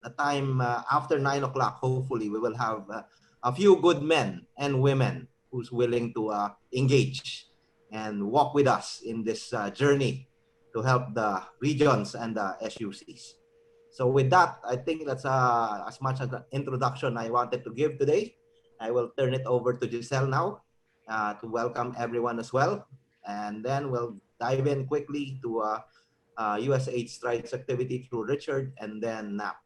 the time after 9 o'clock, hopefully, we will have a few good men and women who's willing to engage and walk with us in this journey to help the regions and the SUCs. So with that, I think that's as much as an introduction I wanted to give today. I will turn it over to Giselle now to welcome everyone as well. And then we'll dive in quickly to USAID Strides activity through Richard and then NAP.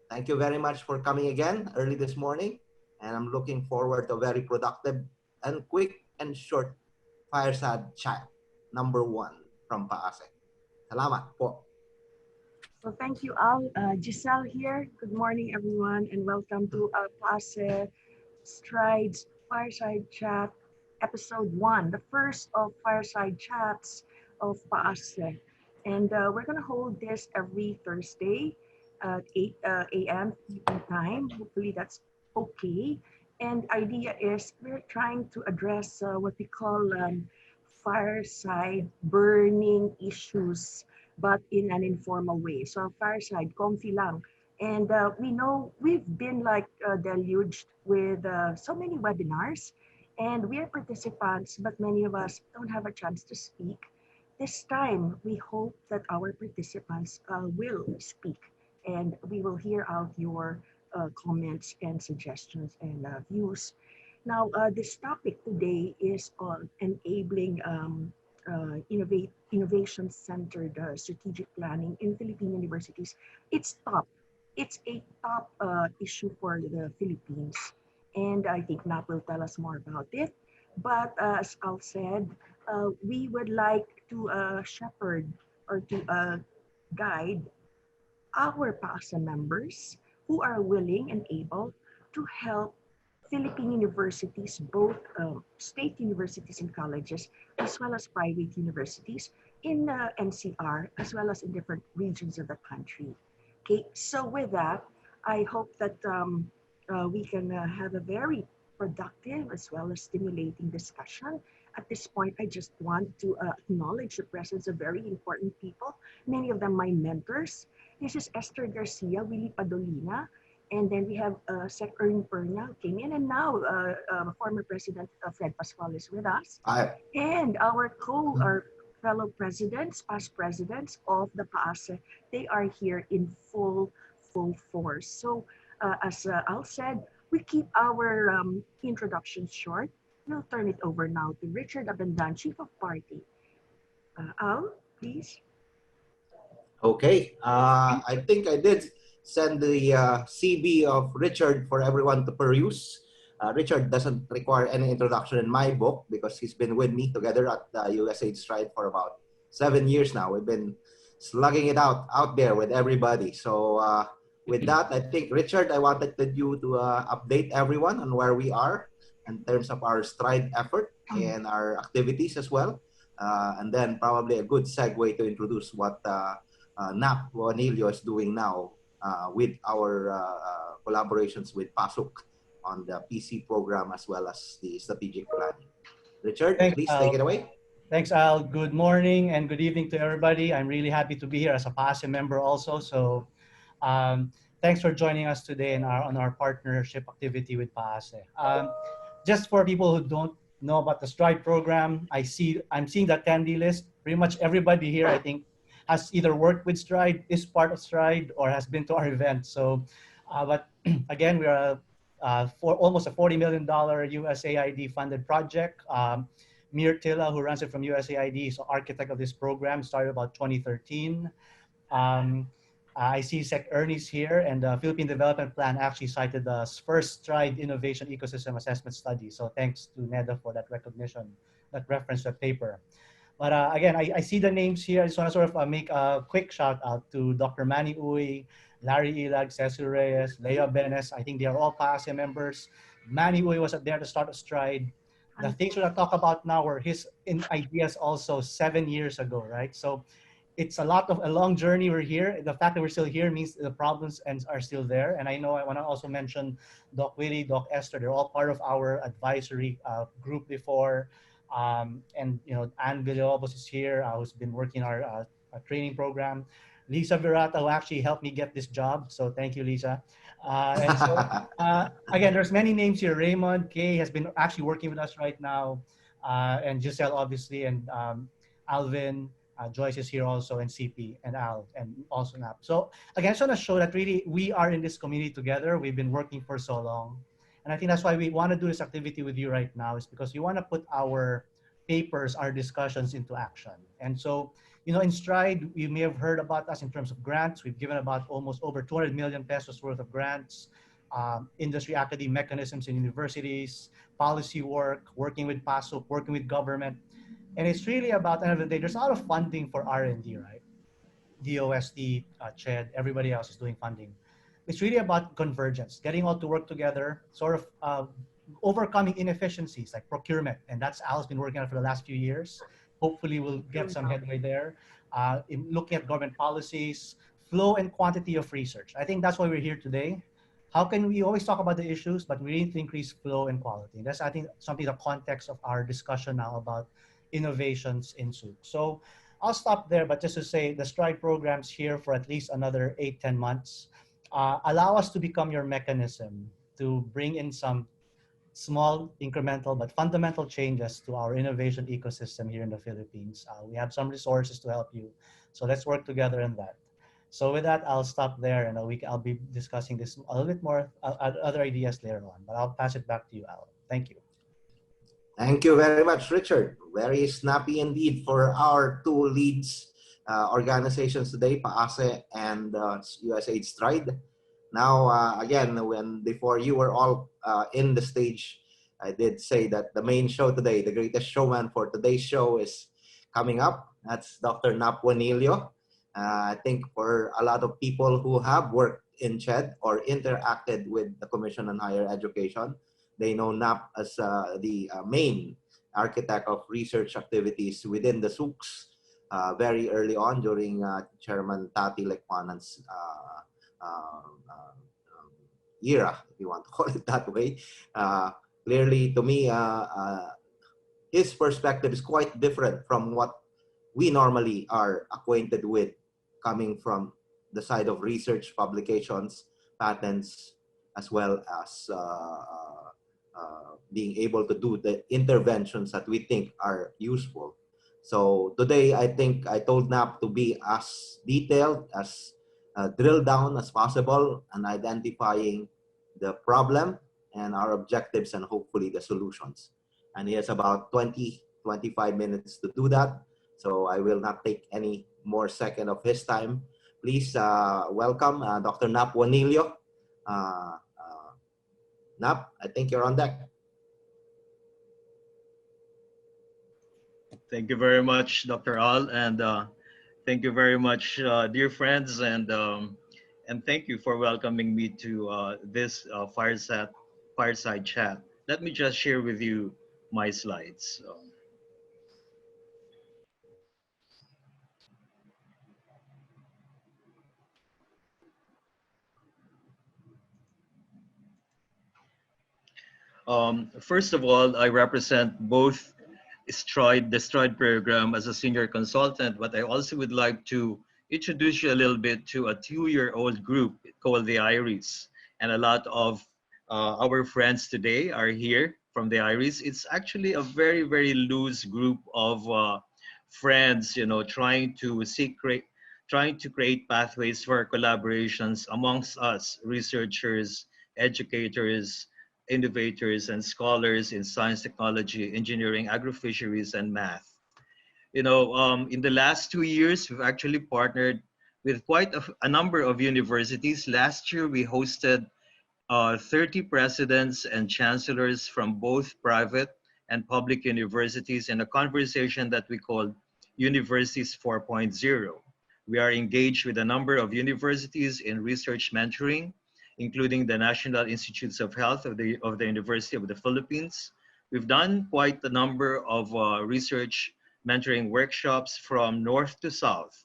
Thank you very much for coming again early this morning. And I'm looking forward to a very productive and quick and short fireside chat number one from PAASE. Salamat po. So thank you all. Giselle here. Good morning, everyone, and welcome to PAASE Strides Fireside Chat, Episode 1, the first of Fireside Chats of PAASE. And we're going to hold this every Thursday at 8 a.m. Philippine time. Hopefully that's okay. And idea is we're trying to address what we call fireside burning issues, but in an informal way. So fireside, comfy lang. And we know we've been like deluged with so many webinars, and we are participants, but many of us don't have a chance to speak. This time, we hope that our participants will speak, and we will hear out your comments and suggestions and views. Now, this topic today is on enabling innovation-centered strategic planning in Philippine universities. It's top. It's a top issue for the Philippines, and I think Nat will tell us more about it. But as Al said, we would like to shepherd or to guide our PASA members who are willing and able to help Philippine universities, both state universities and colleges, as well as private universities in NCR, as well as in different regions of the country. Okay, so with that, I hope that we can have a very productive as well as stimulating discussion. At this point, I just want to acknowledge the presence of very important people, many of them my mentors. This is Esther Garcia, Willie Padolina, and then we have Sec Ern Perna came in, and now former President Fred Pascual is with us, I, and our fellow presidents, past presidents of the PAASE, they are here in full force. So as Al said, we keep our introductions short. We'll turn it over now to Richard Abendan, Chief of Party. Al, please. okay. I think I did send the CB of Richard for everyone to peruse. Richard doesn't require any introduction in my book because he's been with me together at the USAID Stride for about 7 years now. We've been slugging it out there with everybody. So with that, I think, Richard, I wanted you to update everyone on where we are in terms of our Stride effort and our activities as well. And then probably a good segue to introduce what NAP Juanillo is doing now with our collaborations with PASUK on the PC program as well as the strategic planning. Richard, Thanks, please take Al. it away. Thanks, Al. Good morning and good evening to everybody. I'm really happy to be here as a PASE member also. So thanks for joining us today on our partnership activity with PASE. Just for people who don't know about the STRIDE program, I'm seeing the attendee list. Pretty much everybody here, I think, has either worked with STRIDE, is part of STRIDE, or has been to our event. So, but again, we are for almost a $40 million USAID funded project. Mir Tilla, who runs it from USAID, is the architect of this program, started about 2013. I see Sec Ernie's here, and the Philippine Development Plan actually cited the first STRIDE Innovation Ecosystem Assessment Study. So thanks to NEDA for that recognition, that reference to that paper. But again, I see the names here. I just want to sort of make a quick shout out to Dr. Manny Uy, Larry Ilag, Cecil Reyes, Lea Benes. I think they are all PASE members. Manny Uy was there to start a STRIDE. The things we're going to talk about now were his ideas also 7 years ago, right? So it's a long journey. We're here. The fact that we're still here means the problems are still there. And I know I want to also mention Doc Willie, Doc Esther. They're all part of our advisory group before. And you know, Anne Villalobos is here, who's been working our training program. Lisa Virata, who actually helped me get this job. So thank you, Lisa. And so again, there's many names here. Raymond Kay has been actually working with us right now, and Giselle obviously, and Alvin. Joyce is here also, and CP, and Al, and also Nap. So again, I just want to show that really we are in this community together. We've been working for so long. And I think that's why we want to do this activity with you right now, is because we want to put our papers, our discussions into action. And so, in Stride, you may have heard about us in terms of grants. We've given about almost over 200 million pesos worth of grants, industry academic mechanisms in universities, policy work, working with PASUP, working with government. And it's really about, at the end of the day, there's a lot of funding for R&D, right? DOST, CHED, everybody else is doing funding. It's really about convergence, getting all to work together, sort of overcoming inefficiencies like procurement. And that's Al's been working on for the last few years. Hopefully we'll get some headway there. In looking at government policies, flow and quantity of research. I think that's why we're here today. How can we always talk about the issues, but we need to increase flow and quality? That's, I think, something the context of our discussion now about innovations in SUC. So I'll stop there, but just to say the Stride program's here for at least another 8-10 months. Allow us to become your mechanism to bring in some small, incremental, but fundamental changes to our innovation ecosystem here in the Philippines. We have some resources to help you. So let's work together in that. So with that, I'll stop there, and I'll be discussing this a little bit more, other ideas later on, but I'll pass it back to you, Al. Thank you. Thank you very much, Richard. Very snappy indeed for our two leads organizations today, PAASE and USAID Stride. Now, again, before you were all in the stage, I did say that the main show today, the greatest showman for today's show, is coming up. That's Dr. Nap Juanillo. I think for a lot of people who have worked in CHED or interacted with the Commission on Higher Education, they know NAP as the main architect of research activities within the SUCs very early on during Chairman Tati Lekwanan's era, if you want to call it that way. Clearly, to me, his perspective is quite different from what we normally are acquainted with, coming from the side of research, publications, patents, as well as being able to do the interventions that we think are useful. So today, I think I told NAP to be as detailed, as drilled down as possible, and identifying the problem and our objectives and hopefully the solutions. And he has about 20-25 minutes to do that. So I will not take any more second of his time. Please welcome Dr. Nap Juanillo. Nap, I think you're on deck. Thank you very much, Dr. Al, and thank you very much, dear friends, and thank you for welcoming me to this fireside chat. Let me just share with you my slides. First of all, I represent both the Stride program as a senior consultant, but I also would like to introduce you a little bit to a 2-year-old group called the IRIS. And a lot of our friends today are here from the IRIS. It's actually a very, very loose group of friends, trying to create pathways for collaborations amongst us, researchers, educators, innovators, and scholars in science, technology, engineering, agrofisheries, and math. In the last 2 years, we've actually partnered with quite a number of universities. Last year, we hosted 30 presidents and chancellors from both private and public universities in a conversation that we called Universities 4.0. We are engaged with a number of universities in research mentoring, including the National Institutes of Health of the University of the Philippines. We've done quite a number of research mentoring workshops from north to south.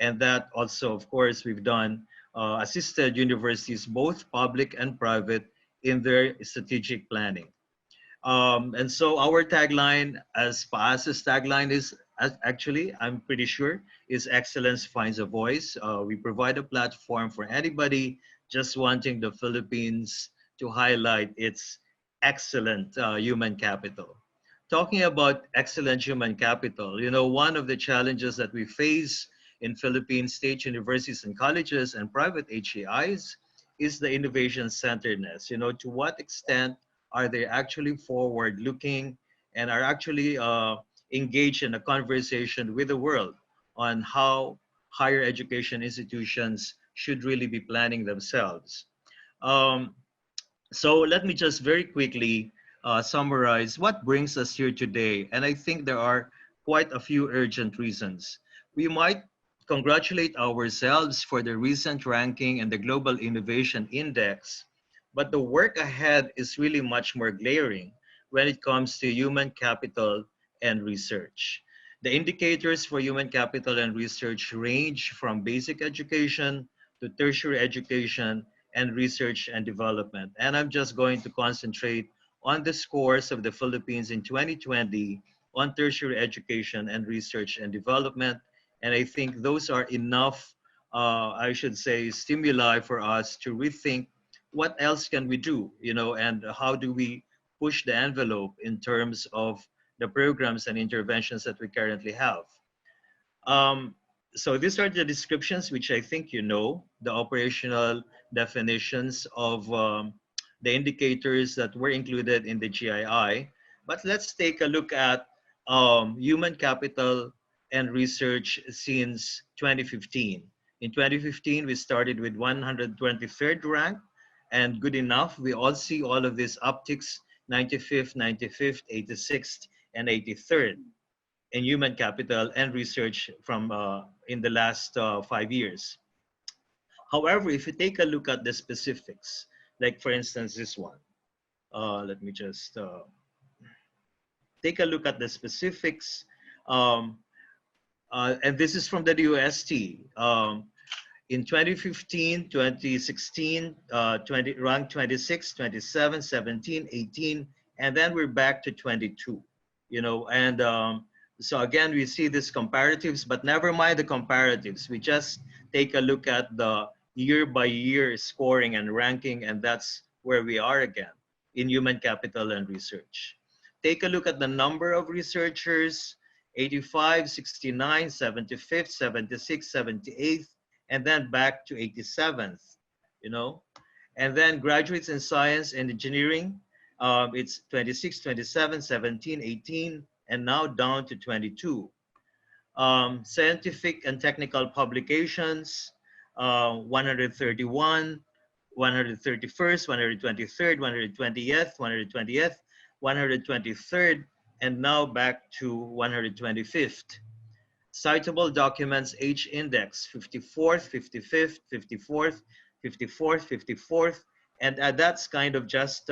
And that also, of course, we've done assisted universities, both public and private, in their strategic planning. And so our tagline, as PAASE's tagline, is actually, I'm pretty sure, is Excellence Finds a Voice. We provide a platform for anybody just wanting the Philippines to highlight its excellent human capital. Talking about excellent human capital, one of the challenges that we face in Philippine state universities and colleges and private HEIs is the innovation centeredness. To what extent are they actually forward looking and are actually engaged in a conversation with the world on how higher education institutions should really be planning themselves. Um, so let me just very quickly summarize what brings us here today. And I think there are quite a few urgent reasons. We might congratulate ourselves for the recent ranking in the Global Innovation Index, but the work ahead is really much more glaring when it comes to human capital and research. The indicators for human capital and research range from basic education to tertiary education and research and development. And I'm just going to concentrate on the scores of the Philippines in 2020 on tertiary education and research and development. And I think those are enough, I should say, stimuli for us to rethink what else can we do, and how do we push the envelope in terms of the programs and interventions that we currently have. Um, so these are the descriptions, which I think the operational definitions of the indicators that were included in the GII. But let's take a look at human capital and research since 2015. In 2015, we started with 123rd rank, and good enough. We all see all of these upticks: 95th, 95th, 86th, and 83rd in human capital and research from in the last 5 years. However, if you take a look at the specifics, like for instance this one, let me just take a look at the specifics. Um, and this is from the UST. In 2015, 2016, 20, ranked 26, 27, 17, 18, and then we're back to 22, and so again, we see these comparatives, but never mind the comparatives. We just take a look at the year by year scoring and ranking, and that's where we are again in human capital and research. Take a look at the number of researchers: 85, 69, 75th, 76, 78th, and then back to 87th, And then graduates in science and engineering, it's 26, 27, 17, 18, and now down to 22. Scientific and technical publications, 131, 131st, 123rd, 120th, 120th, 123rd, and now back to 125th. Citable documents H index 54th, 55th, 54th, 54th, 54th, and that's kind of just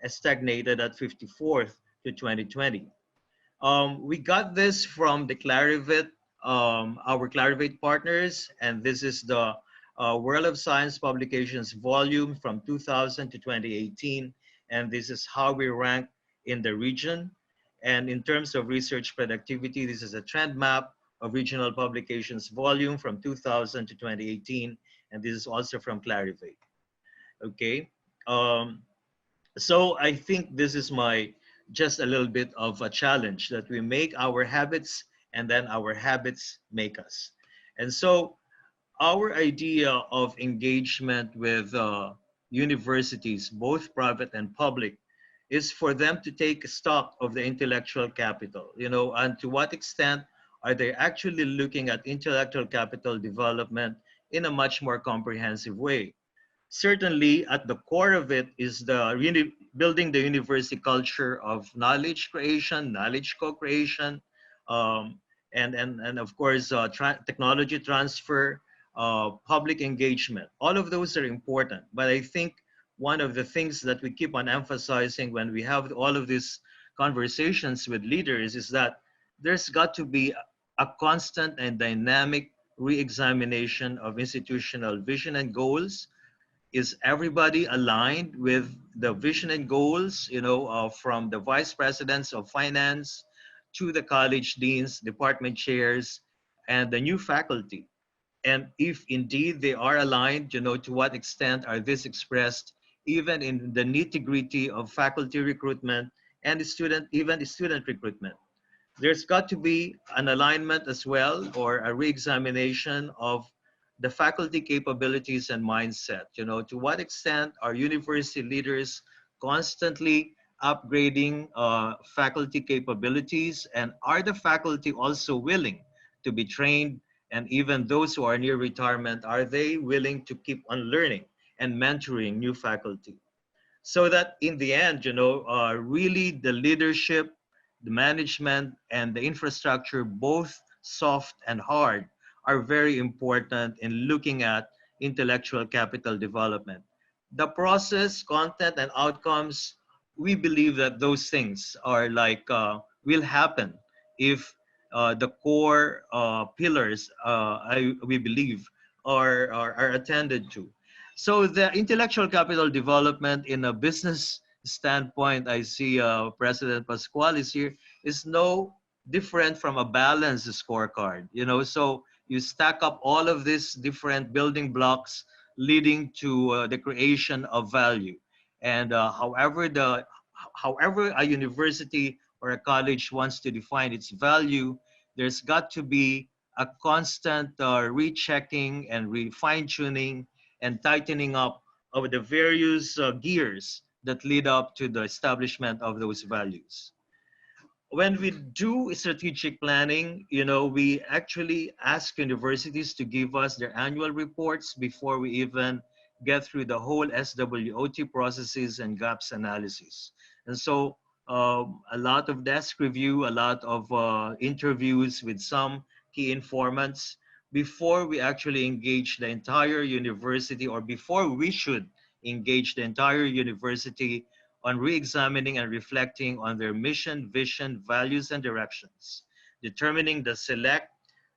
stagnated at 54th to 2020. We got this from the Clarivate, our Clarivate partners, and this is the World of Science Publications volume from 2000 to 2018, and this is how we rank in the region. And in terms of research productivity, this is a trend map of regional publications volume from 2000 to 2018, and this is also from Clarivate. Okay, so I think this is just a little bit of a challenge, that we make our habits and then our habits make us. And so our idea of engagement with universities, both private and public, is for them to take stock of the intellectual capital, and to what extent are they actually looking at intellectual capital development in a much more comprehensive way. Certainly, at the core of it is building the university culture of knowledge creation, knowledge co-creation, um, and of course, technology transfer, public engagement. All of those are important. But I think one of the things that we keep on emphasizing when we have all of these conversations with leaders is that there's got to be a constant and dynamic re-examination of institutional vision and goals. Is everybody aligned with the vision and goals, from the vice presidents of finance to the college deans, department chairs, and the new faculty. And if indeed they are aligned, to what extent are this expressed even in the nitty-gritty of faculty recruitment and even the student recruitment. There's got to be an alignment as well, or a re-examination of the faculty capabilities and mindset. To what extent are university leaders constantly upgrading faculty capabilities, and are the faculty also willing to be trained? And even those who are near retirement, are they willing to keep on learning and mentoring new faculty? So that in the end, really the leadership, the management, and the infrastructure, both soft and hard, are very important in looking at intellectual capital development. The process, content, and outcomes, we believe that those things are will happen if the core pillars, we believe, are attended to. So the intellectual capital development in a business standpoint, I see President Pascual is here, is no different from a balanced scorecard. So you stack up all of these different building blocks leading to the creation of value. And however a university or a college wants to define its value, there's got to be a constant rechecking and fine tuning and tightening up of the various gears that lead up to the establishment of those values. When we do strategic planning, we actually ask universities to give us their annual reports before we even get through the whole SWOT processes and gaps analysis. And so a lot of desk review, a lot of interviews with some key informants before we actually engage the entire university, or before we should engage the entire university on re-examining and reflecting on their mission, vision, values, and directions, determining the select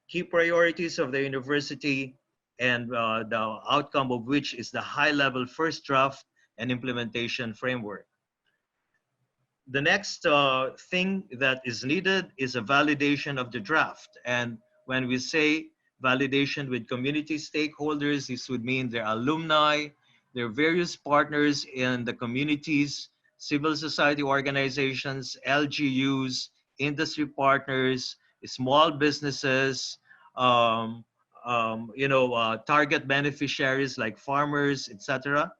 key priorities of the university, and the outcome of which is the high-level first draft and implementation framework. The next thing that is needed is a validation of the draft. And when we say validation with community stakeholders, this would mean their alumni, their various partners in the communities, civil society organizations, LGUs, industry partners, small businesses, target beneficiaries like farmers, etc.,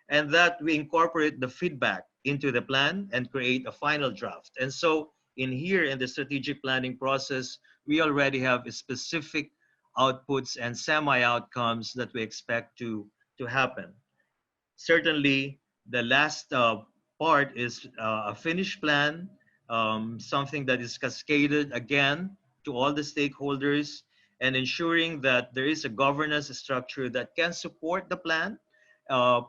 and that we incorporate the feedback into the plan and create a final draft. And so in here, in the strategic planning process, we already have specific outputs and semi-outcomes that we expect to happen. Certainly, the last part is a finished plan, something that is cascaded again to all the stakeholders, and ensuring that there is a governance structure that can support the plan,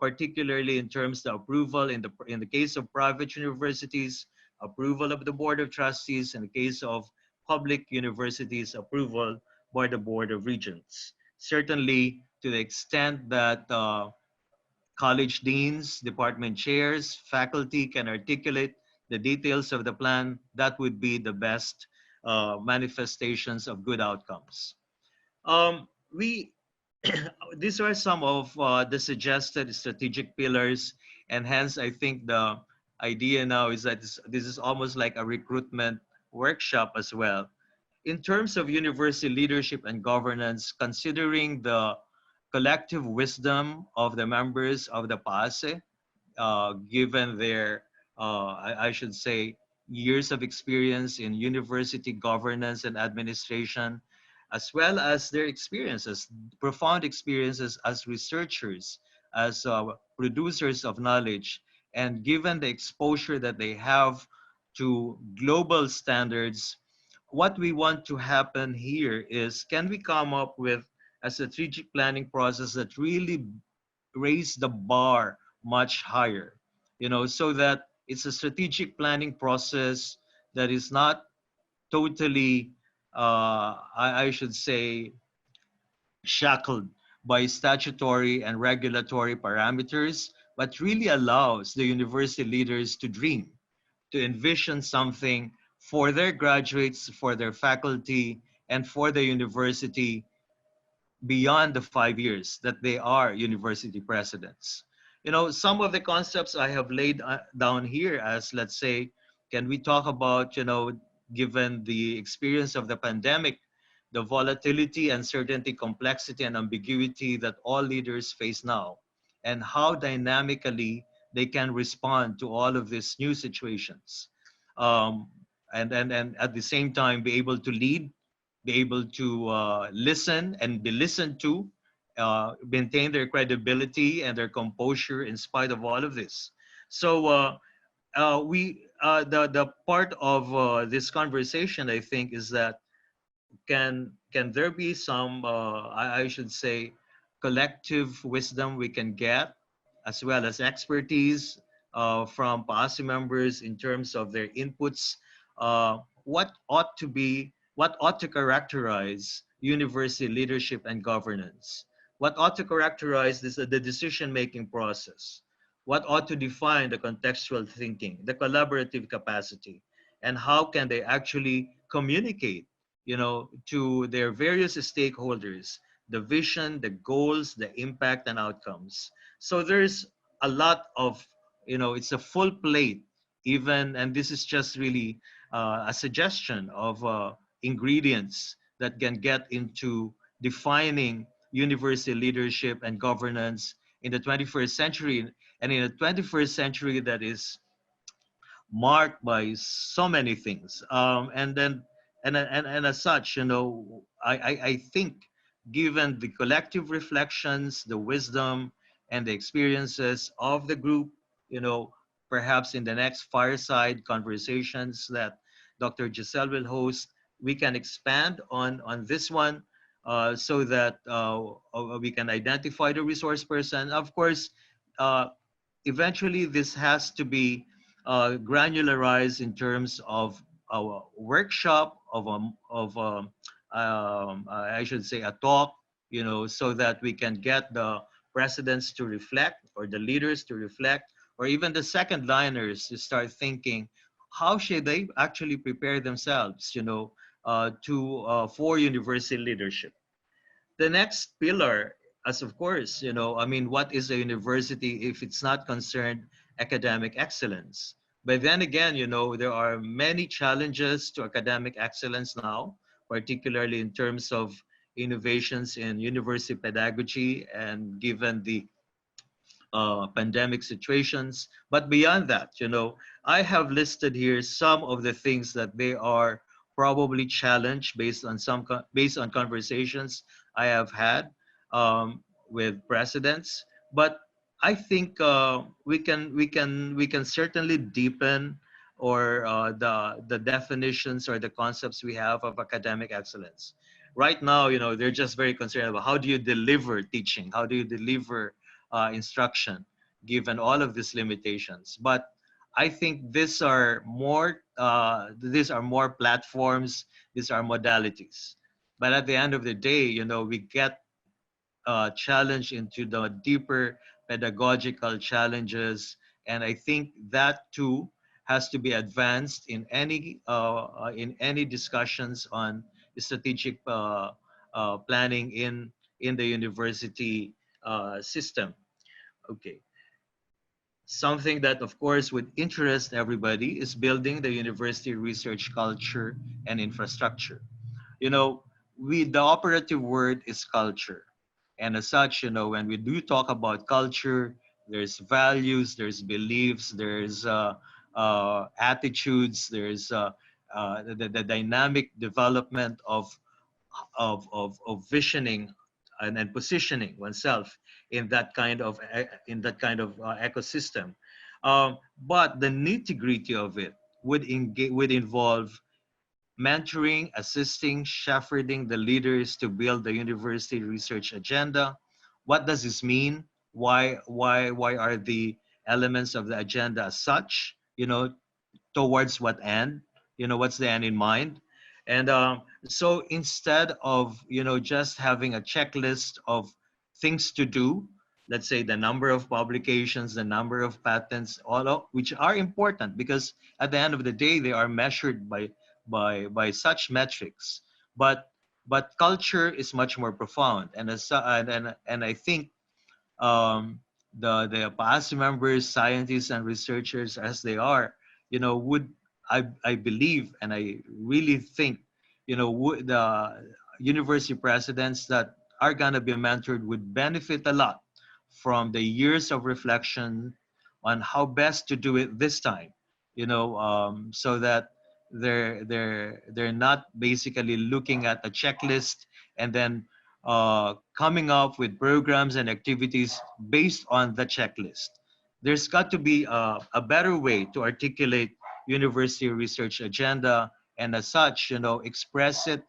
particularly in terms of approval in the case of private universities, approval of the Board of Trustees, in the case of public universities, approval by the Board of Regents. Certainly, to the extent that college deans, department chairs, faculty can articulate the details of the plan, that would be the best manifestations of good outcomes. We These are some of the suggested strategic pillars, and hence I think the idea now is that this is almost like a recruitment workshop as well. In terms of university leadership and governance, considering the collective wisdom of the members of the PAASE, given their, I should say, years of experience in university governance and administration, as well as their experiences, profound experiences as researchers, as producers of knowledge, and given the exposure that they have to global standards, what we want to happen here is, can we come up with a strategic planning process that really raise the bar much higher, so that it's a strategic planning process that is not totally, I should say, shackled by statutory and regulatory parameters, but really allows the university leaders to dream, to envision something for their graduates, for their faculty, and for the university beyond the 5 years that they are university presidents. You know, some of the concepts I have laid down here as, let's say, can we talk about, given the experience of the pandemic, the volatility, uncertainty, complexity, and ambiguity that all leaders face now, and how dynamically they can respond to all of these new situations. Um, and at the same time, be able to lead, be able to listen and be listened to, maintain their credibility and their composure in spite of all of this. So the part of this conversation, I think, is that can there be some I should say collective wisdom we can get, as well as expertise from PAASE members in terms of their inputs, what ought to characterize university leadership and governance, what ought to characterize the decision making process, what ought to define the contextual thinking, the collaborative capacity, and how can they actually communicate, to their various stakeholders, the vision, the goals, the impact and outcomes. So there's a lot of, it's a full plate even, and this is just really a suggestion of ingredients that can get into defining university leadership and governance in the 21st century, and in a 21st century that is marked by so many things. And as such, I think given the collective reflections, the wisdom, and the experiences of the group, perhaps in the next fireside conversations that Dr. Giselle will host, we can expand on this one, so that we can identify the resource person. Of course, uh, eventually this has to be granularized in terms of a workshop I should say a talk, so that we can get the presidents to reflect, or the leaders to reflect, or even the second liners to start thinking how should they actually prepare themselves, to for university leadership. The next pillar, as of course, I mean, what is a university if it's not concerned academic excellence? But then again, there are many challenges to academic excellence now, particularly in terms of innovations in university pedagogy and given the pandemic situations. But beyond that, I have listed here some of the things that they are probably challenged based on based on conversations I have had with presidents. But I think we can certainly deepen or the definitions or the concepts we have of academic excellence. Right now, they're just very concerned about how do you deliver teaching, how do you deliver instruction given all of these limitations. But I think these are more platforms, these are modalities. But at the end of the day, we get challenged into the deeper pedagogical challenges, and I think that too has to be advanced in any discussions on strategic planning in the university system. Okay. Something that, of course, would interest everybody is building the university research culture and infrastructure. You know, the operative word is culture. And as such, when we do talk about culture, there's values, there's beliefs, there's attitudes, there's the dynamic development of visioning and positioning oneself in that kind of ecosystem. But the nitty gritty of it would involve mentoring, assisting, shepherding the leaders to build the university research agenda. What does this mean? Why are the elements of the agenda as such? Towards what end? What's the end in mind? And so instead of just having a checklist of things to do, let's say the number of publications, the number of patents, all of which are important because at the end of the day they are measured by such metrics. But culture is much more profound, and and I think the PAASE members, scientists, and researchers, as they are, would I believe and I really think, would the university presidents that are gonna be mentored would benefit a lot from the years of reflection on how best to do it this time, so that they're not basically looking at a checklist and then coming up with programs and activities based on the checklist. There's got to be a better way to articulate university research agenda, and as such, express it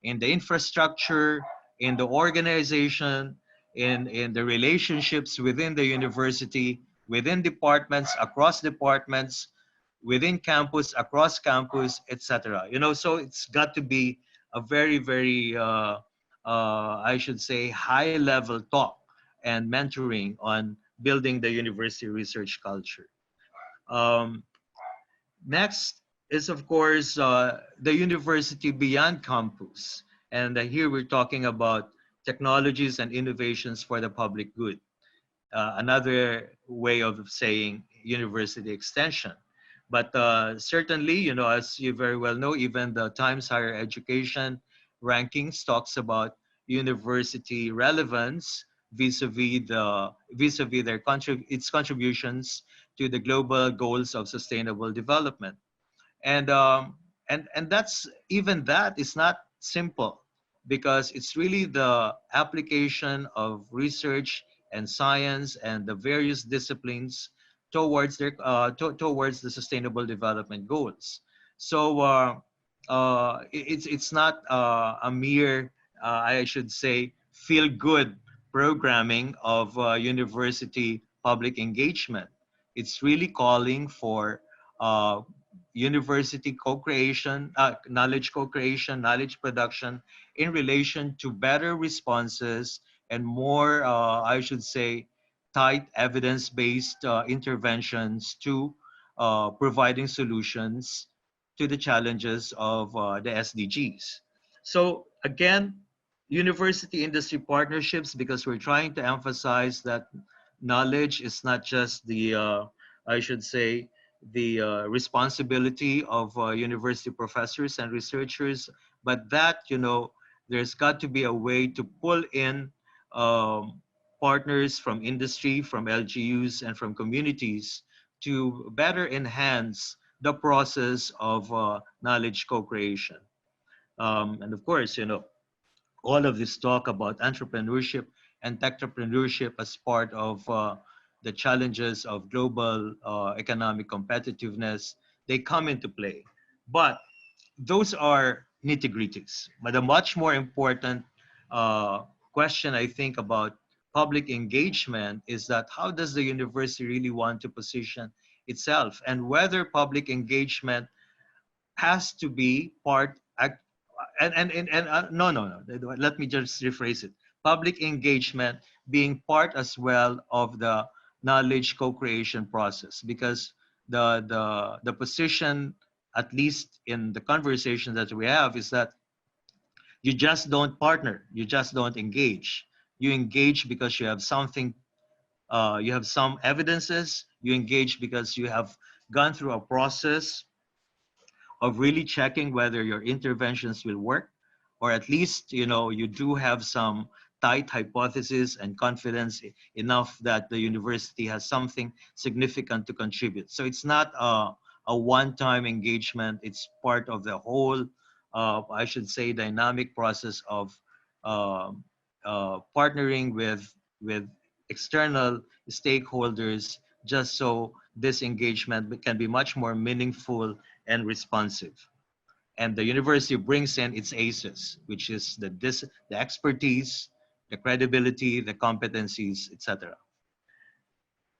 in the infrastructure, in the organization, in the relationships within the university, within departments, across departments, within campus, across campus, etc. So it's got to be a very, very I should say, high level talk and mentoring on building the university research culture. Um, Next is, of course, the university beyond campus. And here we're talking about technologies and innovations for the public good. Another way of saying university extension. But certainly, as you very well know, even the Times Higher Education rankings talks about university relevance vis-a-vis its contributions to the global goals of sustainable development. And that's, even that is not simple, because it's really the application of research and science and the various disciplines towards towards the sustainable development goals. So it's not a mere I should say feel good programming of university public engagement. It's really calling for uh, university co-creation, knowledge co-creation, knowledge production in relation to better responses and more, I should say, tight evidence-based interventions to providing solutions to the challenges of the SDGs. So again, university industry partnerships, because we're trying to emphasize that knowledge is not just the, I should say, the responsibility of university professors and researchers, but that, there's got to be a way to pull in um, partners from industry, from LGUs, and from communities to better enhance the process of knowledge co-creation. And of course, all of this talk about entrepreneurship and technopreneurship as part of the challenges of global economic competitiveness, they come into play. But those are nitty-gritties. But a much more important uh, question, I think, about public engagement is that how does the university really want to position itself, and whether public engagement has to be part no, no, no, let me just rephrase it. Public engagement being part as well of the knowledge co-creation process, because the position, at least in the conversation that we have, is that you just don't partner, you just don't engage. You engage because you have something, you have some evidences. You engage because you have gone through a process of really checking whether your interventions will work, or at least you do have some tight hypothesis and confidence enough that the university has something significant to contribute. So it's not a one-time engagement. It's part of the whole, I should say, dynamic process of um partnering with external stakeholders, just so this engagement can be much more meaningful and responsive. And the university brings in its aces, which is the expertise, the credibility, the competencies, etc.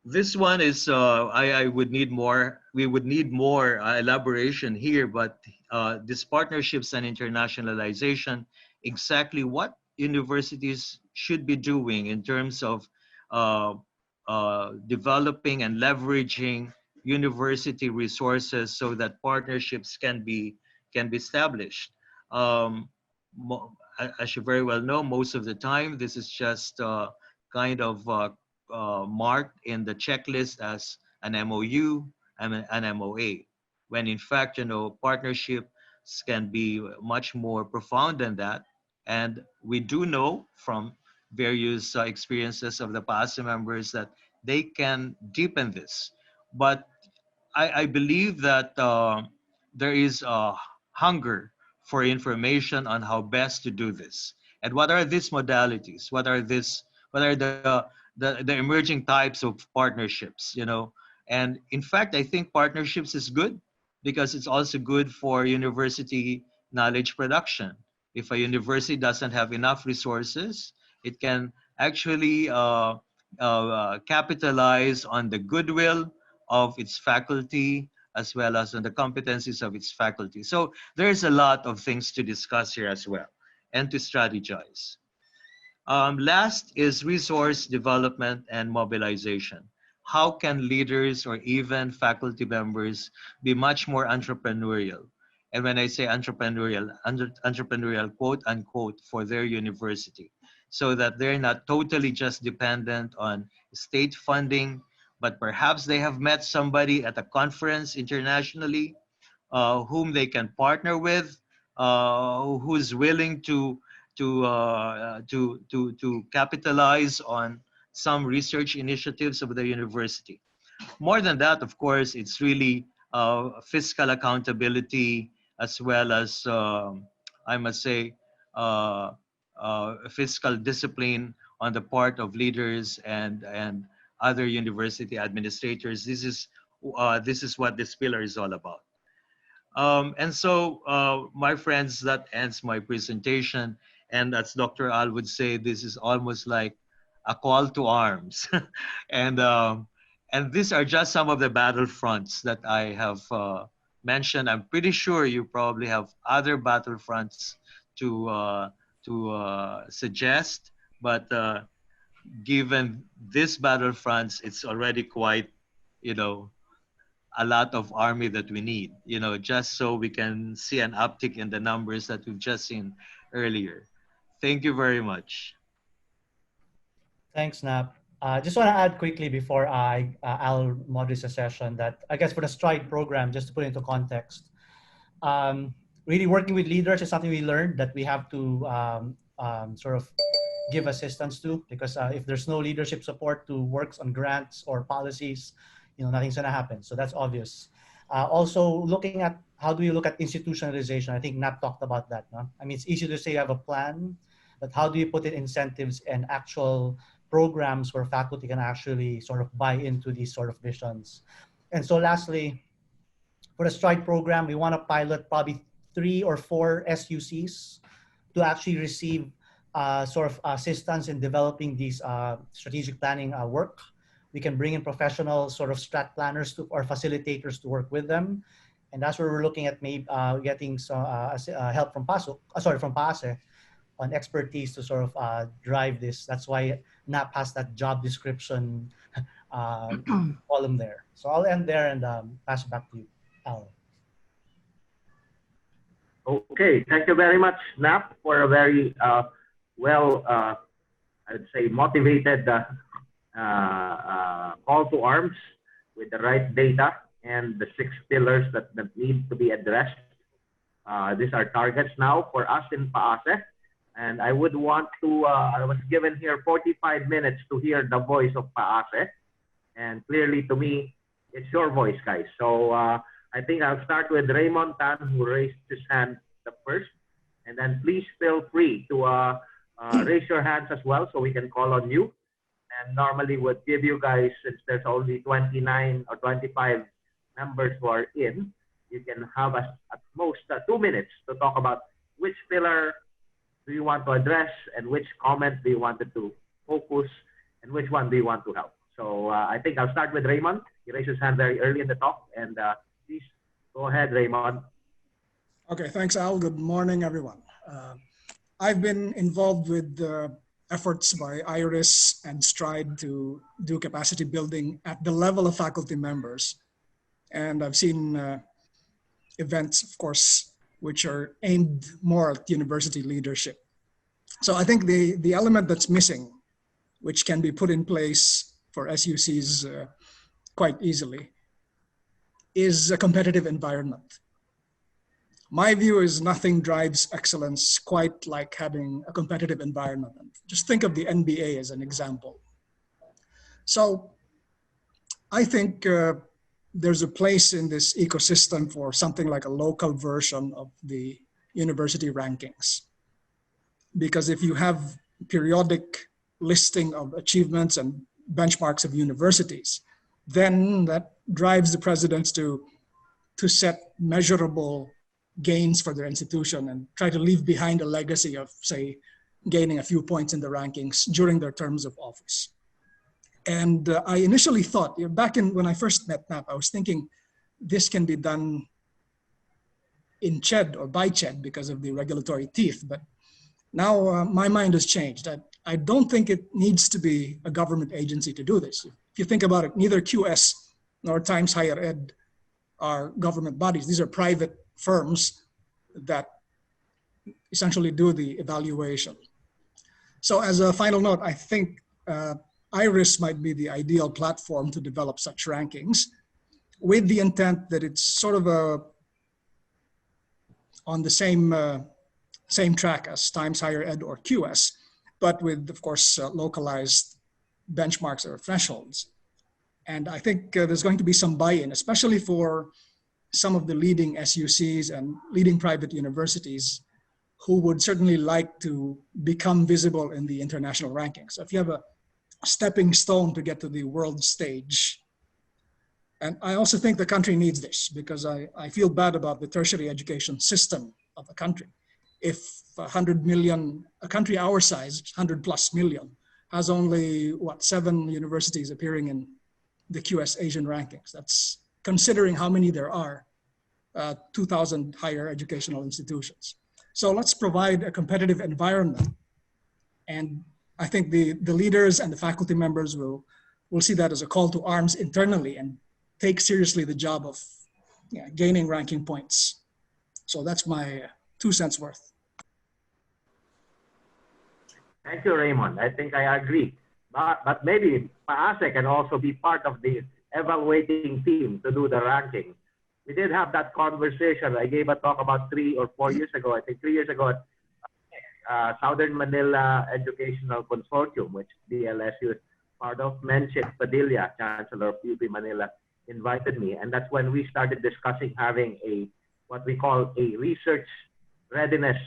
This one is, I would need more, we would need more elaboration here, but these partnerships and internationalization, exactly what universities should be doing in terms of developing and leveraging university resources so that partnerships can be established. Um, as you very well know, most of the time this is just kind of marked in the checklist as an MOU and an MOA, when in fact, partnerships can be much more profound than that. And we do know from various experiences of the PAASE members that they can deepen this. But I believe that there is a hunger for information on how best to do this. And what are these modalities? What are the emerging types of partnerships, And in fact, I think partnerships is good because it's also good for university knowledge production. If a university doesn't have enough resources, it can actually capitalize on the goodwill of its faculty as well as on the competencies of its faculty. So there's a lot of things to discuss here as well and to strategize. Last is resource development and mobilization. How can leaders or even faculty members be much more entrepreneurial? And when I say entrepreneurial, entrepreneurial quote unquote for their university, so that they're not totally just dependent on state funding, but perhaps they have met somebody at a conference internationally whom they can partner with, who's willing to capitalize on some research initiatives of the university. More than that, of course, it's really fiscal accountability as well as I must say fiscal discipline on the part of leaders and other university administrators. This is what this pillar is all about. And so, my friends, that ends my presentation. And as Dr. Al would say, this is almost like a call to arms. and these are just some of the battlefronts that I have mentioned. I'm pretty sure you probably have other battlefronts to suggest, but given these battlefronts, it's already quite, you know, a lot of army that we need, just so we can see an uptick in the numbers that we've just seen earlier. Thank you very much. Thanks, Nap. Just want to add quickly before I'll moderate the session that I guess for the STRIDE program, just to put into context, really working with leaders is something we learned that we have to sort of give assistance to, because if there's no leadership support to works on grants or policies, nothing's going to happen. So that's obvious. Also, looking at how do you look at institutionalization? I think Nap talked about that. No? I mean, it's easy to say you have a plan, but how do you put in incentives and actual programs where faculty can actually sort of buy into these sort of visions? And so lastly, for the STRIDE program, we want to pilot probably 3 or 4 SUCs to actually receive sort of assistance in developing these strategic planning work. We can bring in professional sort of strat planners or facilitators to work with them. And that's where we're looking at maybe getting some help from PAASE on expertise to sort of drive this. That's why NAP has that job description column there. So I'll end there and pass it back to you, Al. Okay, thank you very much, Nap, for a very I'd say motivated call to arms with the right data and the 6 pillars that need to be addressed. These are targets now for us in PAASE. And I would want to, I was given here 45 minutes to hear the voice of PAASE. And clearly to me, it's your voice, guys. So I think I'll start with Raymond Tan, who raised his hand the first. And then please feel free to raise your hands as well so we can call on you. And normally would give you guys, since there's only 29 or 25 members who are in, you can have at most 2 minutes to talk about which pillar do you want to address and which comment do you want to focus and which one do you want to help. So I think I'll start with Raymond. He raised his hand very early in the talk, and please go ahead, Raymond. Okay, thanks, Al. Good morning, everyone. I've been involved with efforts by IRIS and STRIDE to do capacity building at the level of faculty members. And I've seen events, of course, which are aimed more at university leadership. So I think the element that's missing, which can be put in place for SUCs quite easily, is a competitive environment. My view is nothing drives excellence quite like having a competitive environment. Just think of the NBA as an example. So I think there's a place in this ecosystem for something like a local version of the university rankings. Because if you have periodic listing of achievements and benchmarks of universities, then that drives the presidents to set measurable gains for their institution and try to leave behind a legacy of, say, gaining a few points in the rankings during their terms of office. And I initially thought, back in when I first met NAP, I was thinking this can be done in CHED or by CHED because of the regulatory teeth. But now my mind has changed. I don't think it needs to be a government agency to do this. If you think about it, neither QS nor Times Higher Ed are government bodies. These are private firms that essentially do the evaluation. So as a final note, I think IRIS might be the ideal platform to develop such rankings with the intent that it's sort of on the same track as Times Higher Ed or QS, but with, of course, localized benchmarks or thresholds. And I think there's going to be some buy-in, especially for some of the leading SUCs and leading private universities who would certainly like to become visible in the international rankings. So if you have a stepping stone to get to the world stage, and I also think the country needs this because I feel bad about the tertiary education system of the country. If 100 million, a country our size, 100 plus million, has only, 7 universities appearing in the QS Asian rankings. That's considering how many there are, 2,000 higher educational institutions. So let's provide a competitive environment. And I think the leaders and the faculty members will see that as a call to arms internally and take seriously the job of gaining ranking points. So that's my 2 cents worth. Thank you, Raymond. I think I agree. But maybe PAASE can also be part of the evaluating team to do the ranking. We did have that conversation. I gave a talk about 3 or 4 years ago, I think 3 years ago, at Southern Manila Educational Consortium, which DLSU is part of. Menchit Padilla, Chancellor of UP Manila, invited me. And that's when we started discussing having what we call a research readiness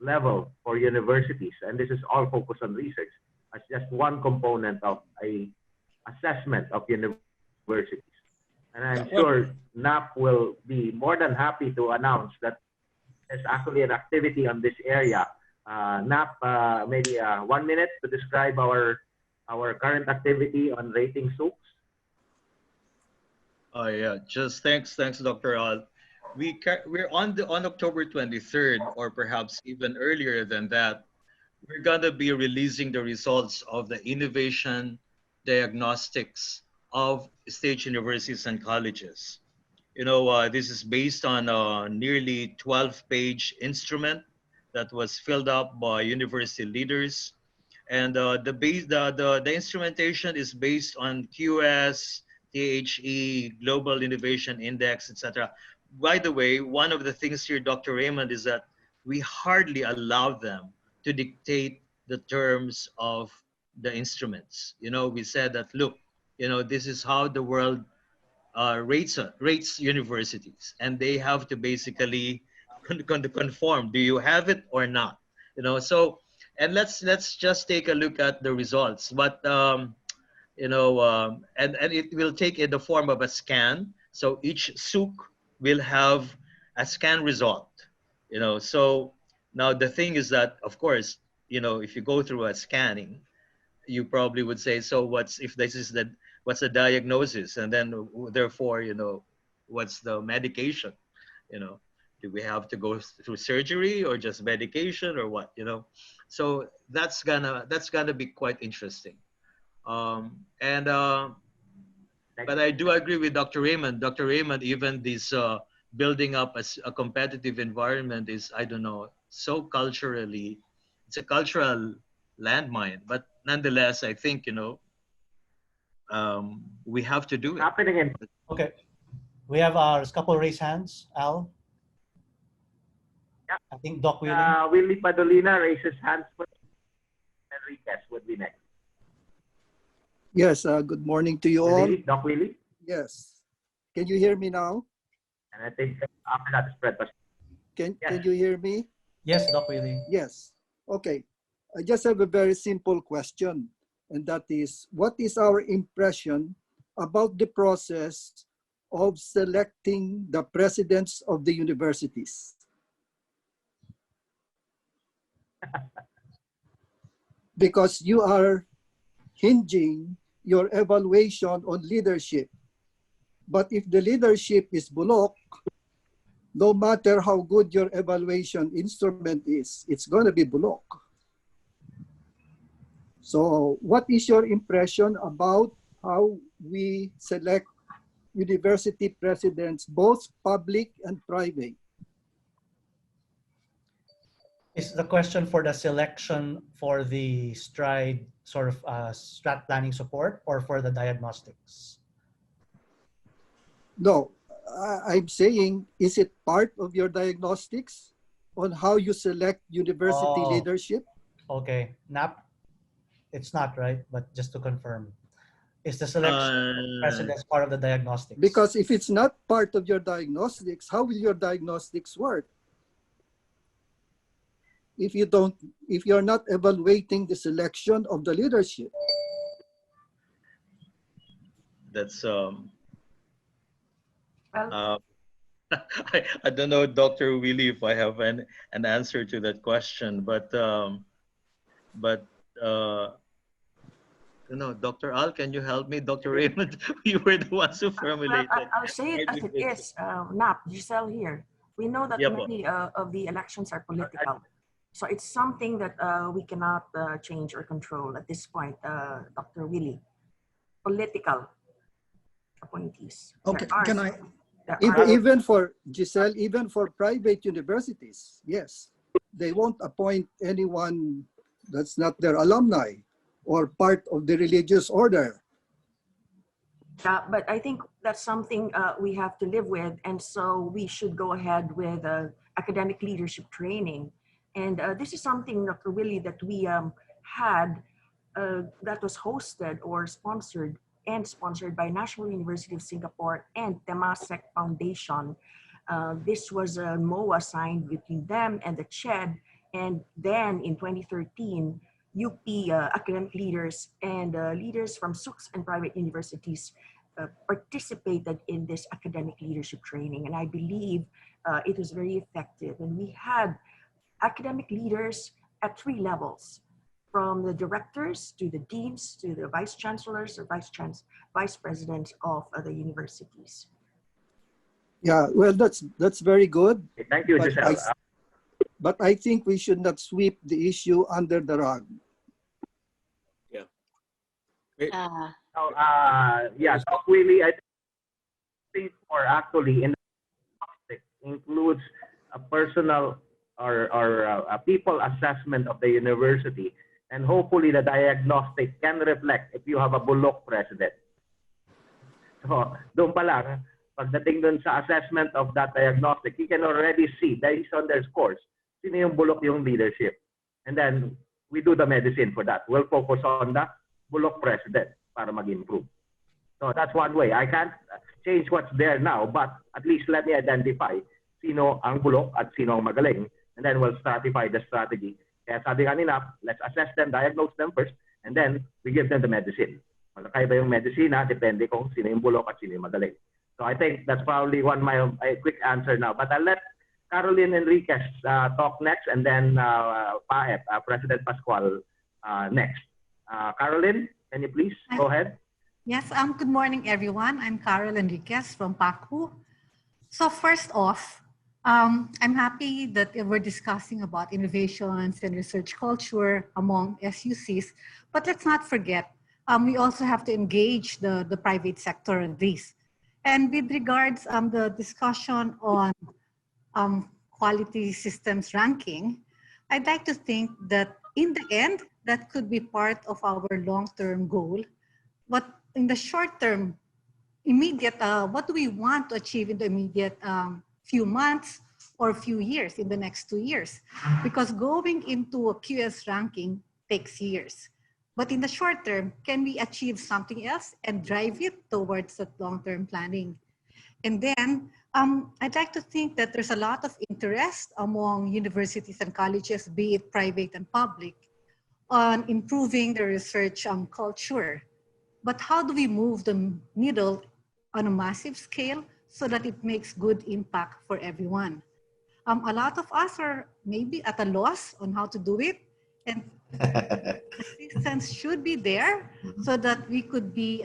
level for universities. And this is all focused on research as just one component of a assessment of universities. And I'm sure NAP will be more than happy to announce that there's actually an activity on this area. NAP, maybe 1 minute to describe our current activity on rating SUCs. Oh yeah, just thanks, Dr. Al. We're on October 23rd, or perhaps even earlier than that. We're gonna be releasing the results of the innovation diagnostics of state universities and colleges. You know, this is based on a nearly 12-page instrument that was filled up by university leaders, and the instrumentation is based on QS, THE, Global Innovation Index, etc. By the way, one of the things here, Dr. Raymond, is that we hardly allow them to dictate the terms of the instruments. You know, we said that, look, you know, this is how the world rates universities, and they have to basically conform. Do you have it or not? You know, so, and let's just take a look at the results. But you know, and it will take in the form of a scan. So each SUC will have a scan result. You know, so now the thing is that, of course, you know, if you go through a scanning, you probably would say, so what's the diagnosis, and then therefore, you know, what's the medication? You know, do we have to go through surgery or just medication or what? You know, So that's gonna be quite interesting. And but I do agree with Dr. Raymond. Dr. Raymond, even this building up a competitive environment is, I don't know, so culturally, it's a cultural landmine. But nonetheless, I think, you know, we have to do it. Happening in Okay. We have a couple raised hands. Al? Yeah. I think Doc Willie. Willie Padolina raises hands first. Enriquez would be next. Yes, good morning to you all. Willie, Doc Willie. Yes. Can you hear me now? And I think after that is Fred. Can Yes. you hear me? Yes, Doc Willie. Yes. Okay. I just have a very simple question, and that is, what is our impression about the process of selecting the presidents of the universities? Because you are hinging your evaluation on leadership. But if the leadership is bulok, no matter how good your evaluation instrument is, it's going to be bulok. So what is your impression about how we select university presidents, both public and private? Is the question for the selection for the STRIDE sort of strat planning support or for the diagnostics? No, I'm saying, is it part of your diagnostics on how you select university leadership? Okay, NAP, it's not, right? But just to confirm, is the selection of presidents part of the diagnostics? Because if it's not part of your diagnostics, how will your diagnostics work? If you're not evaluating the selection of the leadership. That's Well, I don't know, Dr. Willie, if I have an answer to that question, but no, Dr. Al, can you help me? Dr. Raymond, you were the ones who formulated. well, I'll say it as it is. NAP, Giselle here. We know that Yeah, many of the elections are political. So it's something that we cannot change or control at this point, Dr. Willie. Political appointees. Okay, can I? Even for Giselle, even for private universities, yes, they won't appoint anyone that's not their alumni or part of the religious order. Yeah, but I think that's something we have to live with, and so we should go ahead with academic leadership training. And this is something, Dr. Willie, that we had that was hosted or sponsored by National University of Singapore and Temasek Foundation. This was a MOA signed between them and the CHED, and then in 2013, UP academic leaders and leaders from SUCS and private universities participated in this academic leadership training. And I believe it was very effective. And we had academic leaders at 3 levels, from the directors to the deans to the vice chancellors or vice presidents of the universities. Yeah, well, that's very good. Thank you, Giselle. But I think we should not sweep the issue under the rug. Yeah. Yeah, Doc Willie, I think for actually in the includes a personal or a people assessment of the university, and hopefully the diagnostic can reflect if you have a bulok president. So doon pa lang, pagdating dun sa assessment of that diagnostic, you can already see based on their scores, sino yung bulok yung leadership. And then we do the medicine for that. We'll focus on the bulok president para mag-improve. So that's one way. I can't change what's there now, but at least let me identify sino ang bulok at sino ang magaling. And then we'll stratify the strategy. Kaya sabi kanina, let's assess them, diagnose them first, and then we give them the medicine. Magkakaiba yung medisina, depende kung sino yung bulok at sino yung magaling. So I think that's probably my quick answer now. But I'll let Caroline Enriquez talk next, and then PAASE, President Pascual next. Caroline, can you please go ahead? Yes, good morning, everyone. I'm Carol Enriquez from PACU. So first off, I'm happy that we're discussing about innovations and research culture among SUCs, but let's not forget, we also have to engage the private sector in this. And with regards the discussion on quality systems ranking, I'd like to think that in the end, that could be part of our long-term goal. But in the short term, immediate, what do we want to achieve in the immediate few months or few years in the next 2 years? Because going into a QS ranking takes years. But in the short term, can we achieve something else and drive it towards that long-term planning? And then I'd like to think that there's a lot of interest among universities and colleges, be it private and public, on improving the research culture. But how do we move the needle on a massive scale so that it makes good impact for everyone? A lot of us are maybe at a loss on how to do it, and assistance should be there so that we could be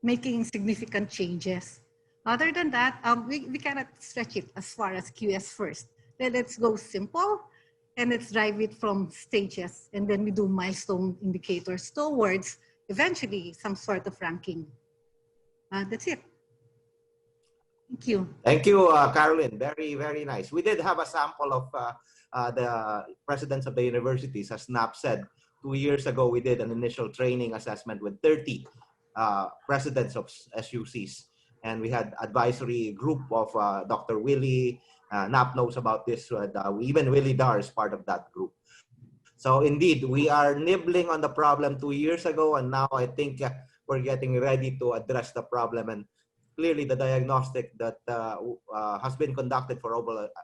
making significant changes. Other than that, we cannot stretch it as far as QS first. Then let's go simple and let's drive it from stages, and then we do milestone indicators towards eventually some sort of ranking. That's it. Thank you. Thank you, Carolyn. Very, very nice. We did have a sample of the presidents of the universities. As Nap said, 2 years ago, we did an initial training assessment with 30 presidents of SUCs. And we had advisory group of Dr. Willie. Nap knows about this. Even Willie Dar is part of that group. So indeed, we are nibbling on the problem 2 years ago. And now I think we're getting ready to address the problem. And clearly the diagnostic that has been conducted for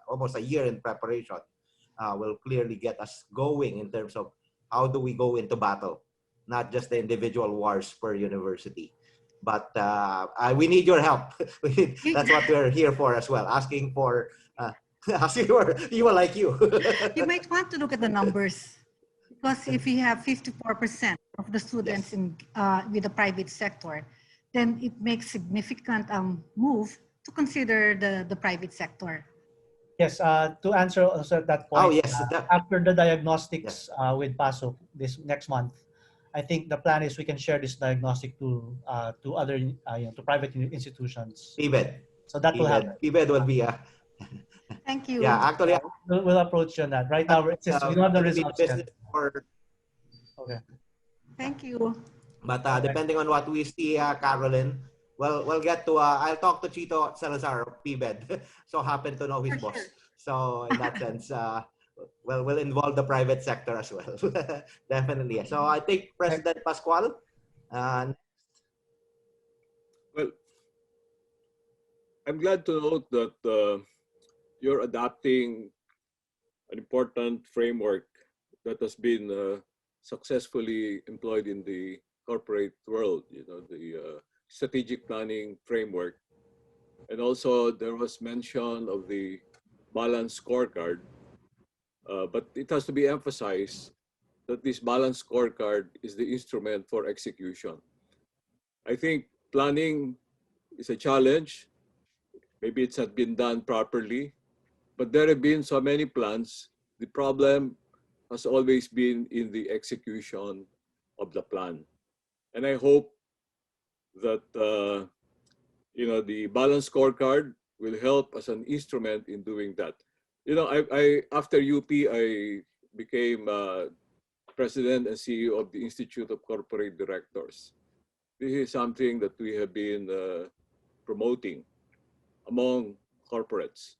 almost a year in preparation will clearly get us going in terms of how do we go into battle, not just the individual wars per university. But we need your help. That's what we're here for as well, asking for people like you. You might want to look at the numbers, because if you have 54% of the students in with the private sector, then it makes significant move to consider the private sector. Yes, to answer also that point, Oh, yes. after the diagnostics with PASO this next month, I think the plan is we can share this diagnostic to other to private institutions. PBED. So that will happen. PBED will be Thank you. yeah, actually we'll approach you on that. Right now, it's just, we don't have the results yet. Okay. Thank you. But depending on what we see, Carolyn, we'll get to, I'll talk to Chito Salazar of PBED. So happen to know his boss. Sure. So in that sense, we'll involve the private sector as well. Definitely. So I think President Pascual. Well, I'm glad to note that you're adopting an important framework that has been successfully employed in the corporate world, the strategic planning framework. And also there was mention of the balanced scorecard, but it has to be emphasized that this balanced scorecard is the instrument for execution. I think planning is a challenge. Maybe it's not been done properly, but there have been so many plans. The problem has always been in the execution of the plan. And I hope that the balanced scorecard will help as an instrument in doing that. I after UP, I became president and CEO of the Institute of Corporate Directors. This is something that we have been promoting among corporates.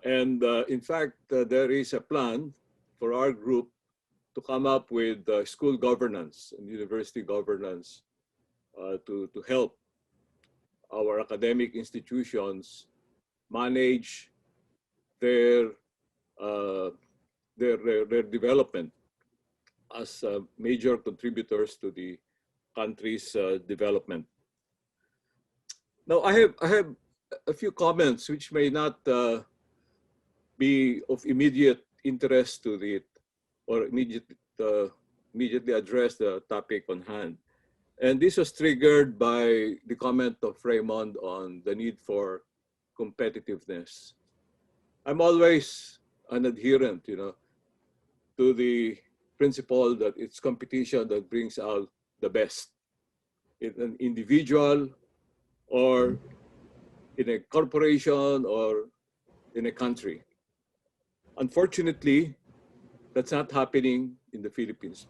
In fact, there is a plan for our group to come up with school governance and university governance to help our academic institutions manage their development as major contributors to the country's development. Now, I have a few comments which may not be of immediate interest to it or immediately address the topic on hand. And this was triggered by the comment of Raymond on the need for competitiveness. I'm always an adherent, to the principle that it's competition that brings out the best in an individual or in a corporation or in a country. Unfortunately, that's not happening in the Philippines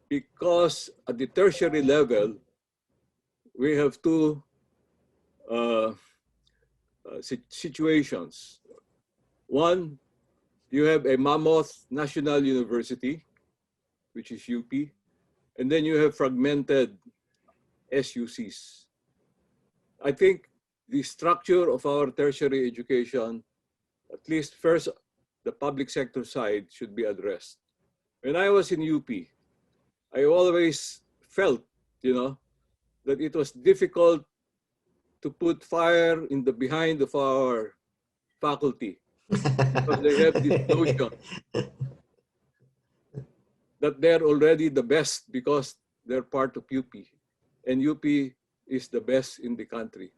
because at the tertiary level, we have two uh, situations. One, you have a mammoth national university, which is UP, and then you have fragmented SUCs. I think the structure of our tertiary education, at least first, the public sector side should be addressed. When I was in UP, I always felt, that it was difficult to put fire in the behind of our faculty because they have this notion that they're already the best because they're part of UP, and UP is the best in the country.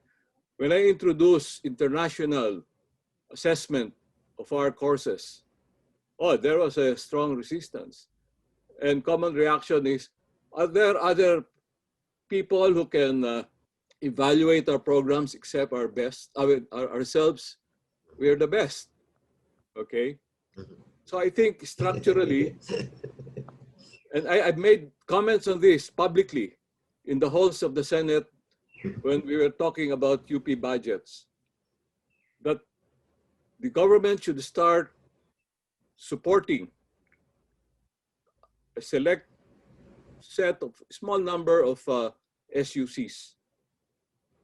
When I introduced international assessment of our courses, there was a strong resistance. And common reaction is, are there other people who can evaluate our programs except our best, ourselves? We are the best, okay? So I think structurally, and I've made comments on this publicly in the halls of the Senate when we were talking about UP budgets, that the government should start supporting a select set of small number of SUCs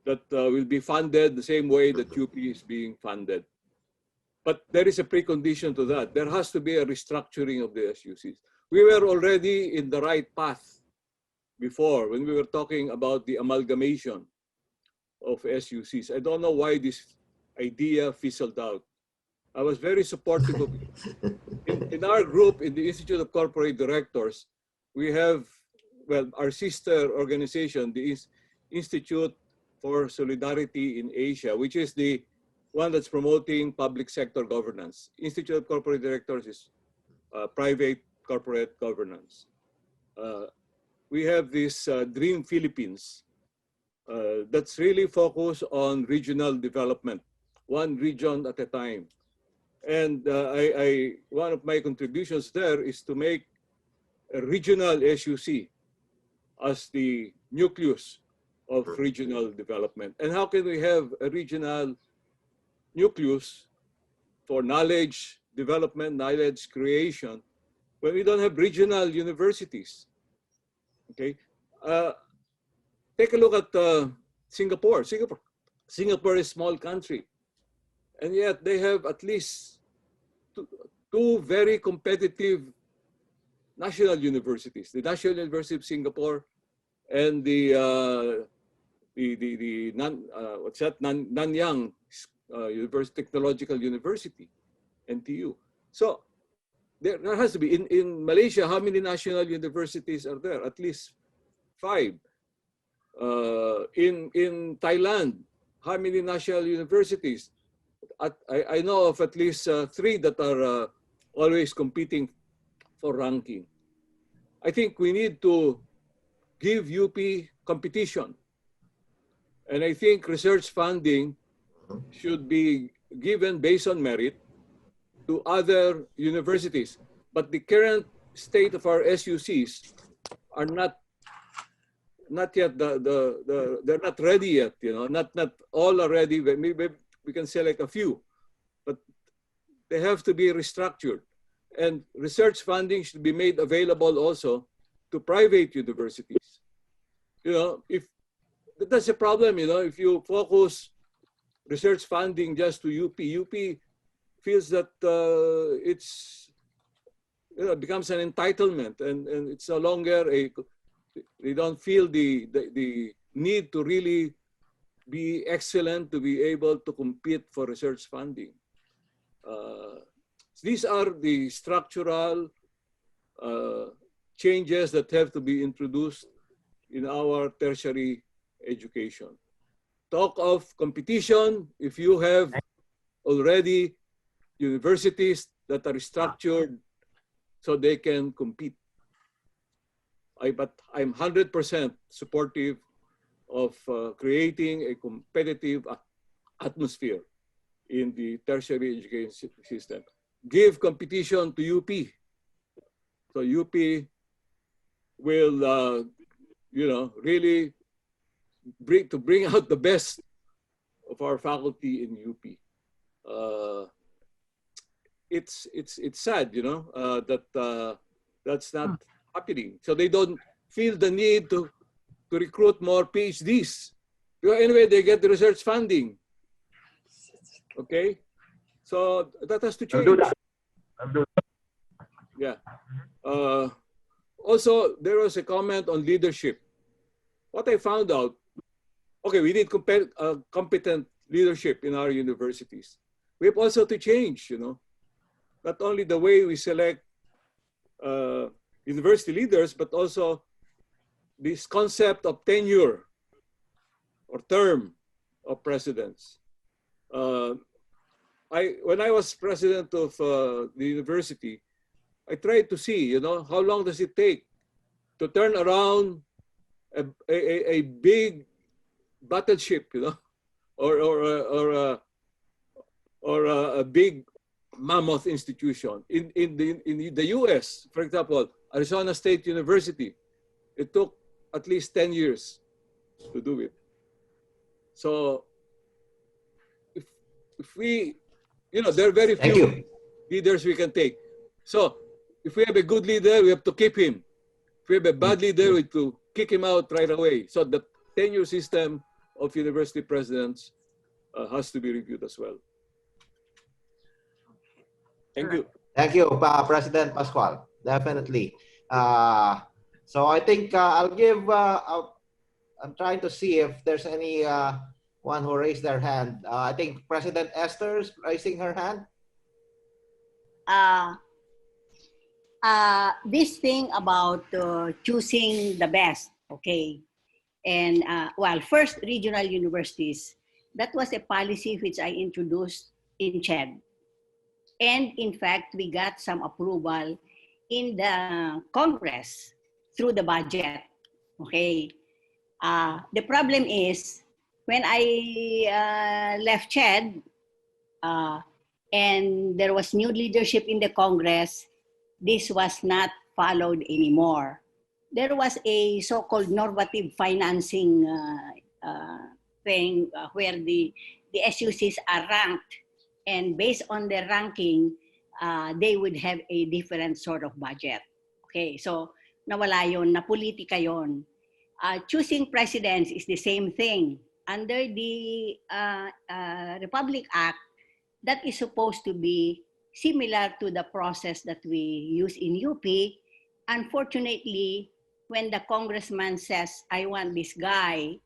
that will be funded the same way that UP is being funded. But there is a precondition to that. There has to be a restructuring of the SUCs. We were already in the right path before when we were talking about the amalgamation of SUCs. I don't know why this idea fizzled out. I was very supportive of it. In our group, in the Institute of Corporate Directors, we have, our sister organization, the Institute for Solidarity in Asia, which is the one that's promoting public sector governance. Institute of Corporate Directors is private corporate governance. We have this Dream Philippines that's really focused on regional development, one region at a time. And one of my contributions there is to make a regional SUC as the nucleus of regional development. And how can we have a regional nucleus for knowledge development, knowledge creation, when we don't have regional universities? Okay, take a look at Singapore. Singapore is a small country, and yet they have at least two very competitive national universities: the National University of Singapore and the Nanyang Technological University, NTU. So there has to be, in Malaysia, how many national universities are there? At least 5. In Thailand, how many national universities? I know of at least 3 that are always competing for ranking. I think we need to give UP competition. And I think research funding should be given based on merit to other universities. But the current state of our SUCs are not yet, they're not ready yet, not all are ready. Maybe we can select a few, but they have to be restructured. And research funding should be made available also to private universities. If that's a problem, if you focus research funding just to UP feels that it's, becomes an entitlement, and it's no longer they don't feel the need to really be excellent to be able to compete for research funding. These are the structural changes that have to be introduced in our tertiary education. Talk of competition, if you have already universities that are structured so they can compete. But I'm 100% supportive of creating a competitive atmosphere in the tertiary education system. Give competition to UP. So UP will, really bring out the best of our faculty in UP. It's sad, that that's not happening. So they don't feel the need to recruit more PhDs. Because anyway, they get the research funding. Okay, so that has to change. I'll do that. I'll do that. Yeah. Also, there was a comment on leadership. What I found out, okay, we need competent leadership in our universities. We have also to change, not only the way we select university leaders, but also this concept of tenure or term of presidents. When I was president of the university, I tried to see, how long does it take to turn around a big battleship, or a big mammoth institution. In the US, for example, Arizona State University, it took at least 10 years to do it. So if we, there are very few leaders we can take. So if we have a good leader, we have to keep him. If we have a bad leader, we have to kick him out right away. So the tenure system of university presidents has to be reviewed as well. Thank you. Thank you, President Pascual. Definitely. So I think I'll give, I'm trying to see if there's any one who raised their hand. I think President Esther is raising her hand. This thing about choosing the best, okay? And first, regional universities. That was a policy which I introduced in CHED. And in fact, we got some approval in the Congress through the budget, okay? The problem is, when I left CHED and there was new leadership in the Congress, this was not followed anymore. There was a so-called normative financing thing where the SUCs are ranked, and based on their ranking, they would have a different sort of budget. Okay, so nawala yon, na politika yon. Choosing presidents is the same thing. Under the Republic Act, that is supposed to be similar to the process that we use in UP. Unfortunately, when the congressman says, I want this guy,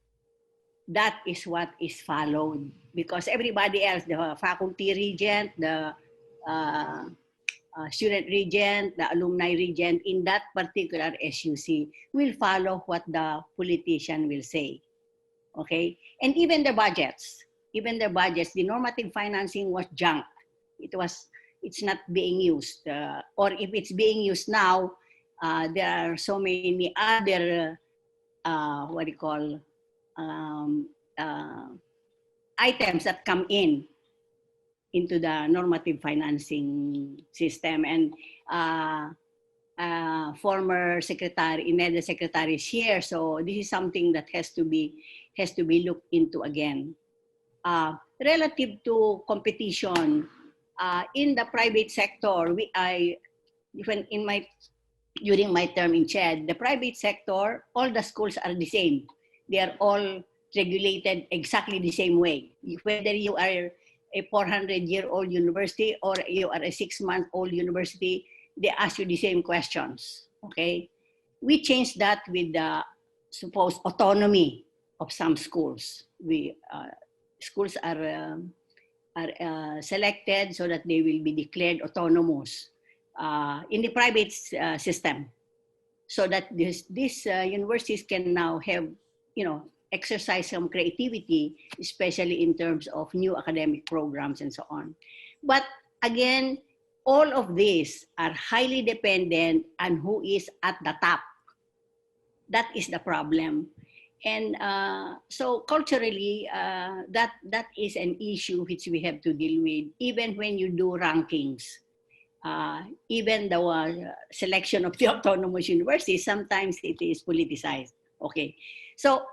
that is what is followed. Because everybody else, the faculty regent, the student regent, the alumni regent in that particular SUC will follow what the politician will say. Okay? And even the budgets, the normative financing was junk. It's not being used. Or if it's being used now, there are so many other, items that come into the normative financing system. And former secretary, Ineda secretary is here, so this is something that has to be looked into again. Relative to competition, in the private sector, during my term in CHED, the private sector, all the schools are the same. They are all regulated exactly the same way. Whether you are a 400-year-old university or you are a 6-month-old university, they ask you the same questions, okay? We changed that with the supposed autonomy of some schools. Schools are selected so that they will be declared autonomous in the private system, so that these universities can now have, exercise some creativity, especially in terms of new academic programs and so on. But again, all of these are highly dependent on who is at the top. That is the problem. And so culturally, that is an issue which we have to deal with, even when you do rankings. Even the selection of the autonomous universities, sometimes it is politicized. Okay, so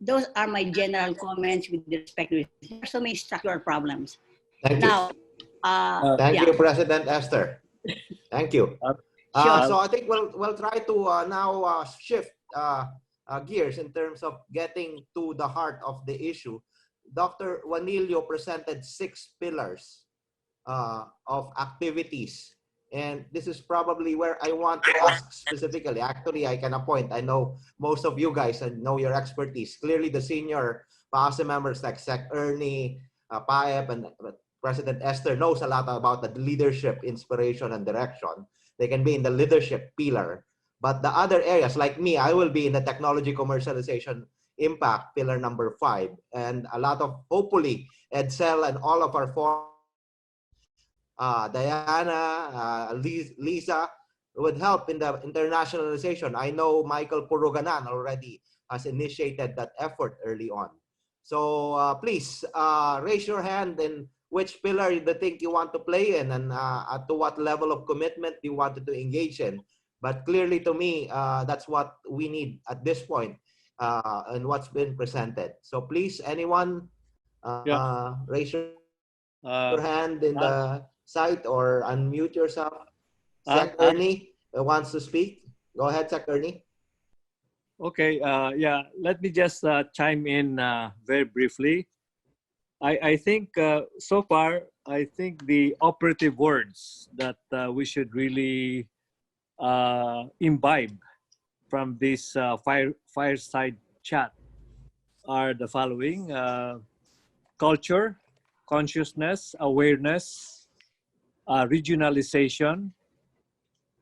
those are my general comments with respect to it. There are so many structural problems. Thank you. Now, Thank yeah, you, President Esther. Thank you. sure. So I think we'll try to now shift gears in terms of getting to the heart of the issue. Dr. Juanillo presented 6 pillars of activities, and this is probably where I want to ask specifically. Actually, I can appoint. I know most of you guys and know your expertise. Clearly, the senior PAASE members like Sec Ernie, Paep, and President Esther knows a lot about the leadership, inspiration, and direction. They can be in the leadership pillar. But the other areas, like me, I will be in the technology commercialization impact pillar number 5. And a lot of, hopefully, Edsel and all of our Diana, Lisa would help in the internationalization. I know Michael Puruganan already has initiated that effort early on. So please raise your hand in which pillar you think you want to play in, and to what level of commitment you wanted to engage in. But clearly to me, that's what we need at this point and what's been presented. So please, anyone, raise your hand in the site or unmute yourself. Sec Ernie wants to speak. Go ahead, Sec Ernie. Okay, yeah, let me just chime in very briefly. I think so far, I think the operative words that we should really imbibe from this fireside chat are the following: culture, consciousness, awareness, regionalization,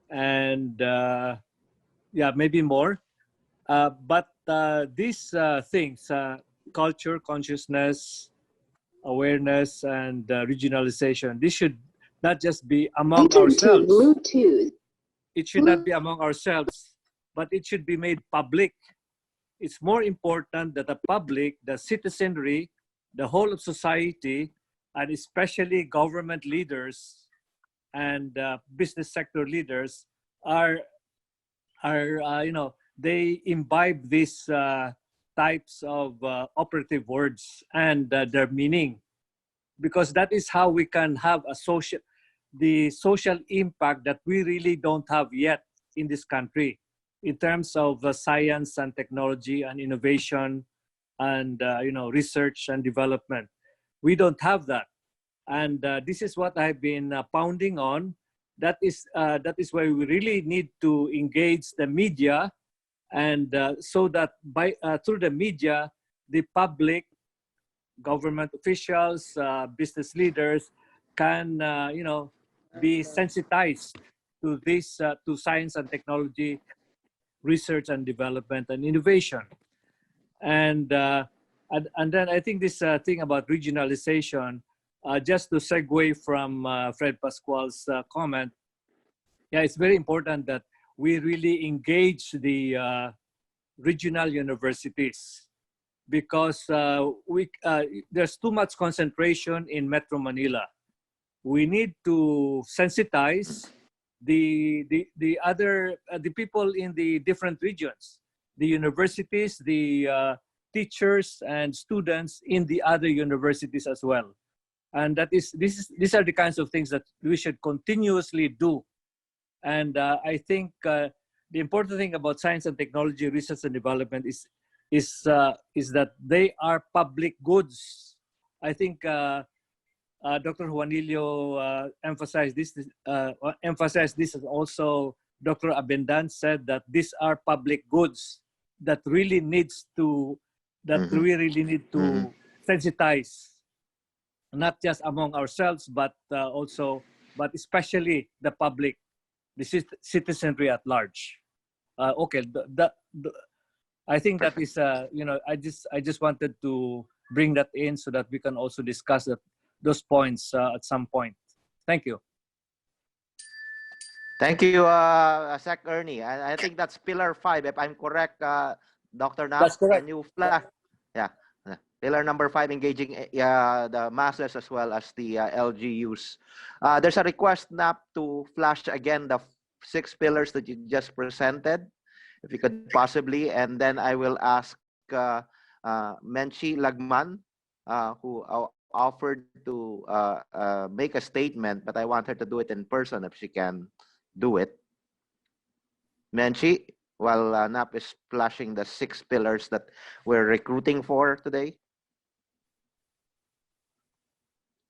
and yeah, maybe more. But these things, culture, consciousness, awareness, and regionalization, this should not just be among ourselves. Bluetooth. It should not be among ourselves, but it should be made public. It's more important that the public, the citizenry, the whole of society, and especially government leaders and business sector leaders are you know, they imbibe these types of operative words and their meaning, because that is how we can have the social impact that we really don't have yet in this country in terms of science and technology and innovation and you know, research and development. We don't have that, and this is what I've been pounding on. That is why we really need to engage the media, and so that by through the media, the public, government officials, business leaders can you know, be sensitized to this to science and technology, research and development and innovation. And then I think this thing about regionalization, just to segue from Fred Pascual's comment, yeah, it's very important that we really engage the regional universities, because there's too much concentration in Metro Manila. We need to sensitize the other the people in the different regions, the universities, the teachers and students in the other universities as well. And these are the kinds of things that we should continuously do. And I think the important thing about science and technology research and development is that they are public goods. I think Dr. Juanillo emphasized this, and also Dr. Abendan said that these are public goods that really needs to, we really need to sensitize, not just among ourselves, but but especially the public, the citizenry at large. Okay, I think that is, you know, I just wanted to bring that in so that we can also discuss those points at some point. Thank you. Thank you, Sec Ernie. I think that's pillar 5, if I'm correct, Dr. That's Knapp. correct. Can you flash? Yeah. Pillar number 5, engaging the masses as well as the LGUs. There's a request, Knapp, to flash again the 6 pillars that you just presented, if you could possibly. And then I will ask Menchi Lagman, who offered to make a statement, but I want her to do it in person if she can do it. Menchi, while Nap is flashing the 6 pillars that we're recruiting for today.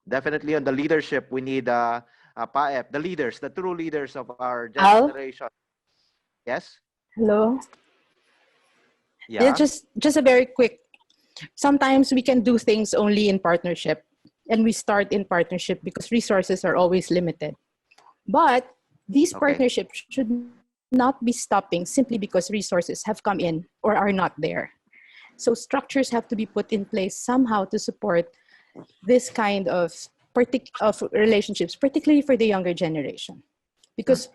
Definitely on the leadership, we need PAEP, the leaders, the true leaders of our generation. Yes? Hello? Yeah. Just a very quick. Sometimes we can do things only in partnership, and we start in partnership because resources are always limited. But these partnerships should not be stopping simply because resources have come in or are not there. So structures have to be put in place somehow to support this kind of relationships, particularly for the younger generation. Because,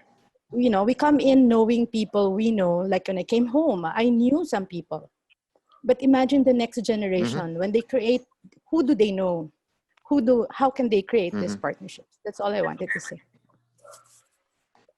you know, we come in knowing people we know. Like when I came home, I knew some people. But imagine the next generation, when they create, who do they know? How can they create these partnerships? That's all I wanted to say.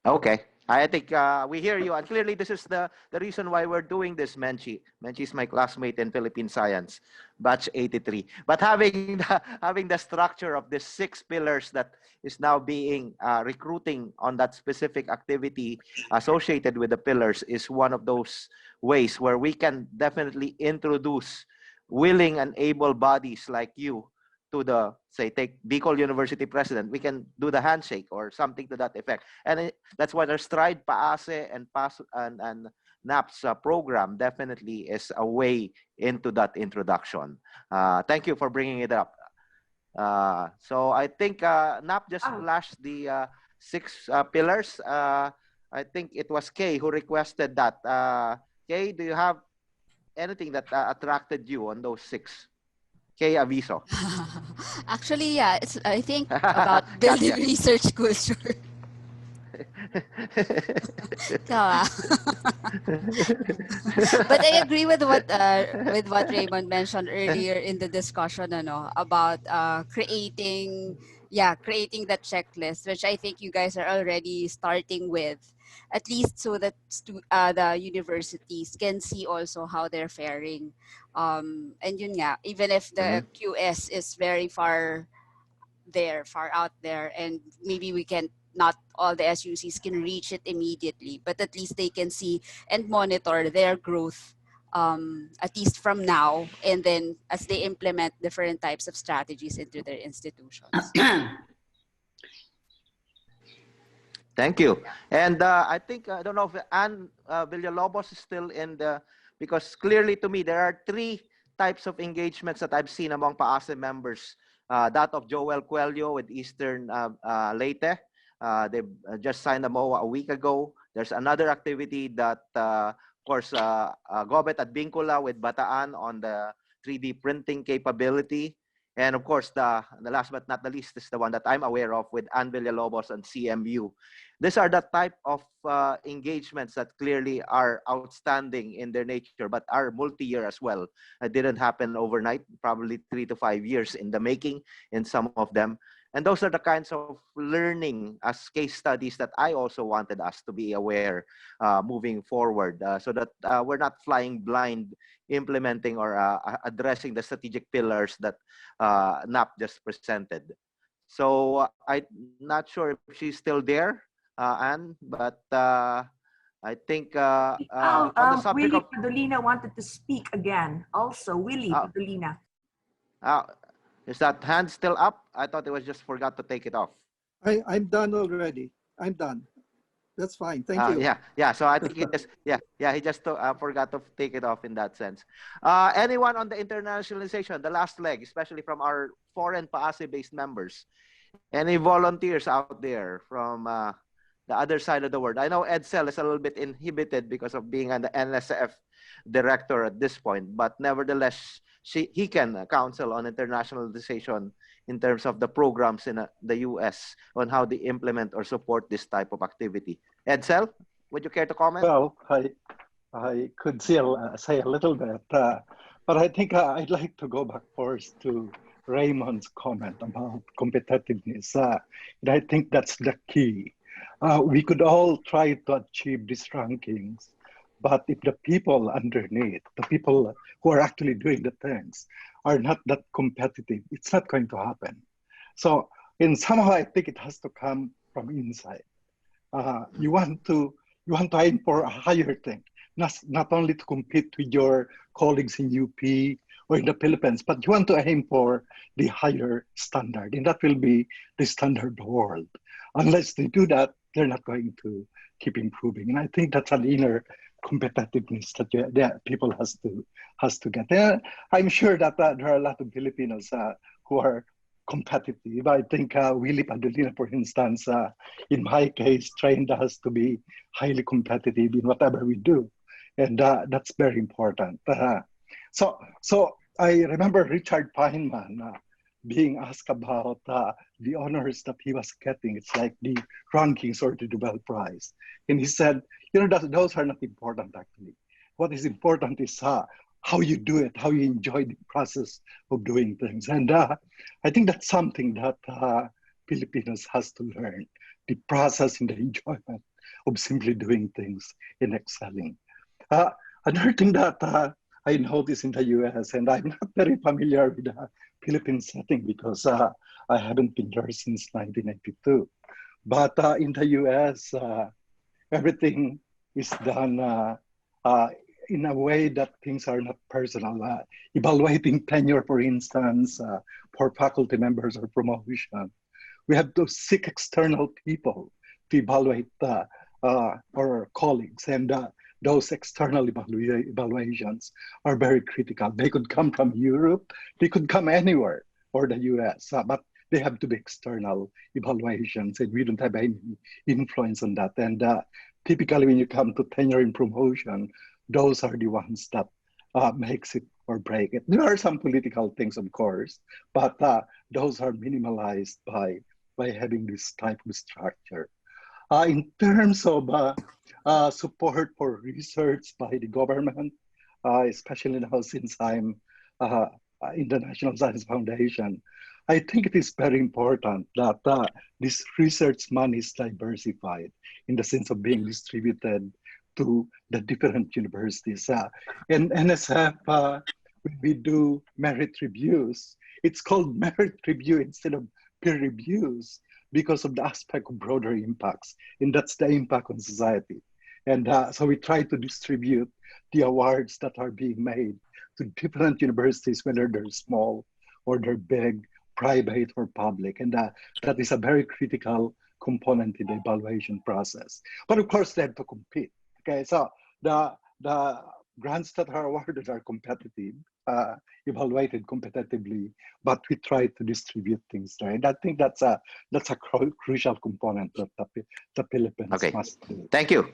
Okay. I think we hear you. And clearly, this is the reason why we're doing this, Menchi. Menchi is my classmate in Philippine Science, batch 83. But having the structure of the 6 pillars that is now being recruiting on that specific activity associated with the pillars is one of those ways where we can definitely introduce willing and able bodies like you to the, say, take Bicol University president, we can do the handshake or something to that effect. And that's why our Stride, PAASE, and NAP's program definitely is a way into that introduction. Thank you for bringing it up. So I think NAP just flashed the 6 pillars. I think it was Kay who requested that. Kay, do you have anything that attracted you on those 6? Kay Aviso. Actually, yeah, I think about building research culture. But I agree with what Raymond mentioned earlier in the discussion, about creating that checklist, which I think you guys are already starting with, at least so that the universities can see also how they're faring. And yun nga, even if the QS is very far out there, and maybe not all the SUCs can reach it immediately, but at least they can see and monitor their growth, at least from now, and then as they implement different types of strategies into their institutions. Thank you. And I think, I don't know if Anne Villalobos is still in because clearly to me, there are 3 types of engagements that I've seen among PAASE members. That of Joel Coelho with Eastern Leyte. They just signed a MOA a week ago. There's another activity that, of course, Gobet at Vincula with Bataan on the 3D printing capability. And of course, the last but not the least is the one that I'm aware of with Ann Villalobos and CMU. These are the type of engagements that clearly are outstanding in their nature, but are multi-year as well. It didn't happen overnight, probably 3 to 5 years in the making in some of them. And those are the kinds of learning as case studies that I also wanted us to be aware moving forward, so that we're not flying blind implementing or addressing the strategic pillars that NAP just presented. So I'm not sure if she's still there, Anne, but I think on the subject Willie of... Padolina wanted to speak again. Also, Willie Padolina. Is that hand still up? I thought it was just forgot to take it off. I'm done already. I'm done. That's fine. Thank you. Yeah. So I think he just, he just forgot to take it off in that sense. Anyone on the internationalization, the last leg, especially from our foreign PAASE-based members? Any volunteers out there from the other side of the world? I know Edsel is a little bit inhibited because of being an NSF director at this point, but nevertheless, he can counsel on internationalization in terms of the programs in the US on how they implement or support this type of activity. Edsel, would you care to comment? Well, I could say a little bit, but I think I'd like to go back first to Raymond's comment about competitiveness. And I think that's the key. We could all try to achieve these rankings, but if the people underneath, the people who are actually doing the things, are not that competitive, it's not going to happen. So, in somehow, I think it has to come from inside. You want to aim for a higher thing, not only to compete with your colleagues in UP or in the Philippines, but you want to aim for the higher standard, and that will be the standard of the world. Unless they do that, they're not going to keep improving. And I think that's an inner competitiveness that people has to get. I'm sure that there are a lot of Filipinos who are competitive. I think Willie Padulina, for instance, in my case, trained us to be highly competitive in whatever we do. And that's very important. So I remember Richard Feynman being asked about the honors that he was getting. It's like the rankings or the Nobel Prize. And he said, those are not important actually. What is important is how you do it, how you enjoy the process of doing things. And I think that's something that Filipinos has to learn, the process and the enjoyment of simply doing things and excelling. Another thing that I noticed in the US, and I'm not very familiar with the Philippine setting because I haven't been there since 1992. But in the US, everything is done in a way that things are not personal. Evaluating tenure, for instance, for faculty members or promotion, we have to seek external people to evaluate our colleagues, and those external evaluations are very critical. They could come from Europe, they could come anywhere, or the US, but they have to be external evaluations, and we don't have any influence on that. And typically when you come to tenure and promotion, those are the ones that makes it or break it. There are some political things, of course, but those are minimalized by having this type of structure. In terms of support for research by the government, especially now since I'm in the National Science Foundation, I think it is very important that this research money is diversified in the sense of being distributed to the different universities. In NSF, when we do merit reviews, it's called merit review instead of peer reviews because of the aspect of broader impacts, and that's the impact on society. And so we try to distribute the awards that are being made to different universities, whether they're small or they're big, private or public. And that is a very critical component in the evaluation process. But of course, they have to compete. Okay, so the grants that are awarded are competitive, evaluated competitively, but we try to distribute things there. And I think that's a crucial component that the Philippines must do. Thank you,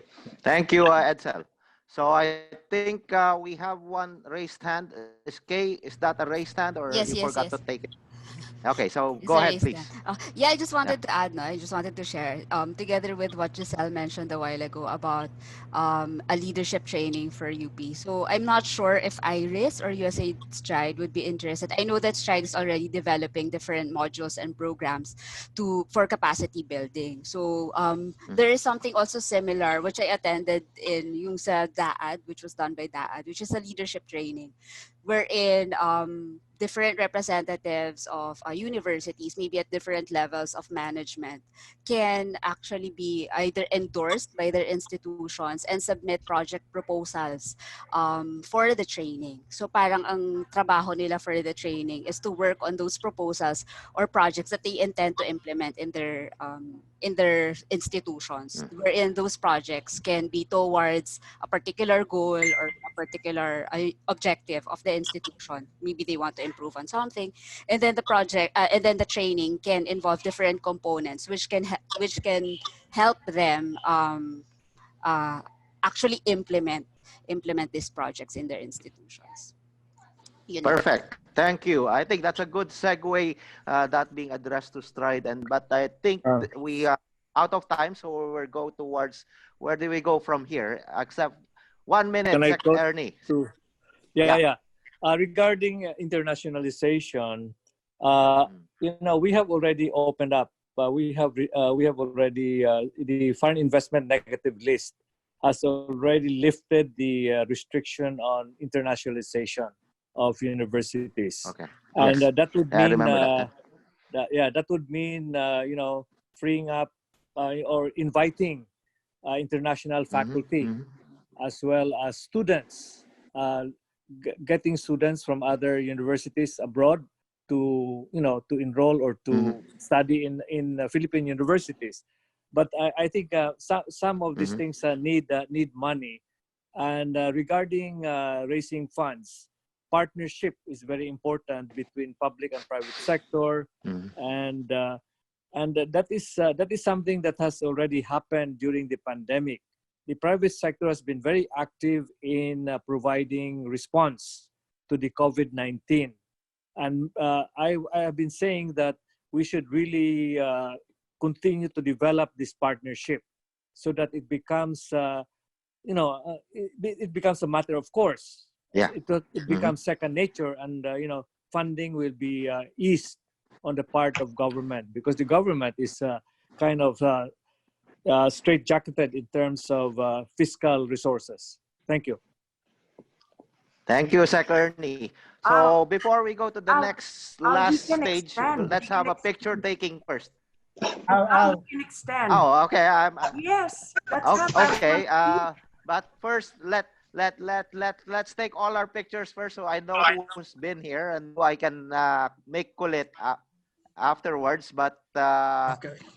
Edsel. So I think we have one raised hand. Is that a raised hand, or Yes, you yes, forgot yes. to take it? Okay, so go ahead, please. Yeah, I just wanted to add, I just wanted to share, together with what Giselle mentioned a while ago about a leadership training for UP. So I'm not sure if IRIS or USA Stride would be interested. I know that Stride is already developing different modules and programs for capacity building. So there is something also similar, which I attended in yung sa DAAD, which was done by DAAD, which is a leadership training, wherein different representatives of universities, maybe at different levels of management, can actually be either endorsed by their institutions and submit project proposals for the training. So parang ang trabaho nila for the training is to work on those proposals or projects that they intend to implement in their institutions, wherein those projects can be towards a particular goal or a particular objective of the institution. Maybe they want to improve on something, and then the training can involve different components which can help them actually implement these projects in their institutions. Perfect. Thank you. I think that's a good segue, that being addressed to Stride. But I think we are out of time, so we'll go towards where do we go from here? Except 1 minute, Can I go Ernie. to? Yeah. Regarding internationalization, we have already opened up. We have already the foreign investment negative list has already lifted the restriction on internationalization of universities. Okay. And Yes. that would Yeah, I mean remember that. that would mean freeing up or inviting international faculty as well as students, getting students from other universities abroad to to enroll or to study in Philippine universities. But I think some of these things need money. And regarding raising funds, partnership is very important between public and private sector, and that is something that has already happened during the pandemic. The private sector has been very active in providing response to the COVID-19, and I have been saying that we should really continue to develop this partnership so that it becomes it becomes a matter of course. Yeah. It becomes second nature, and funding will be eased on the part of government, because the government is kind of straitjacketed in terms of fiscal resources. Thank you. Thank you, Sec Ernie. So before we go to the next last stage, let's have a picture taking first. Can extend. Oh, okay. Yes. Okay. But first, let's take all our pictures first, so I know who's been here and who I can make kulit afterwards. But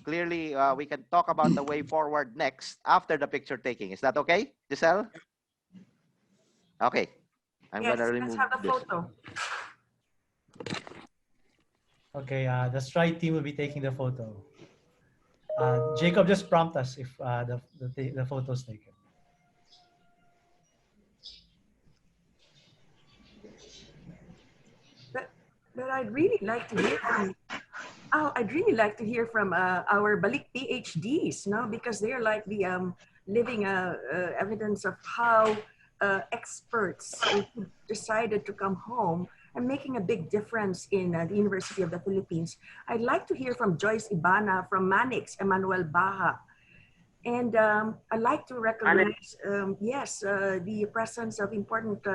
clearly, we can talk about the way forward next after the picture taking. Is that okay, Giselle? Okay. I'm gonna remove let's have a this. photo. Okay, the Stride team will be taking the photo. Jacob, just prompt us if the photo's taken. But I'd really like to hear from. I'd really like to hear from our Balik PhDs, no, because they're like the living evidence of how experts who decided to come home and making a big difference in the University of the Philippines. I'd like to hear from Joyce Ibana, from Manix, Emmanuel Baha. And I'd like to recognize, the presence of important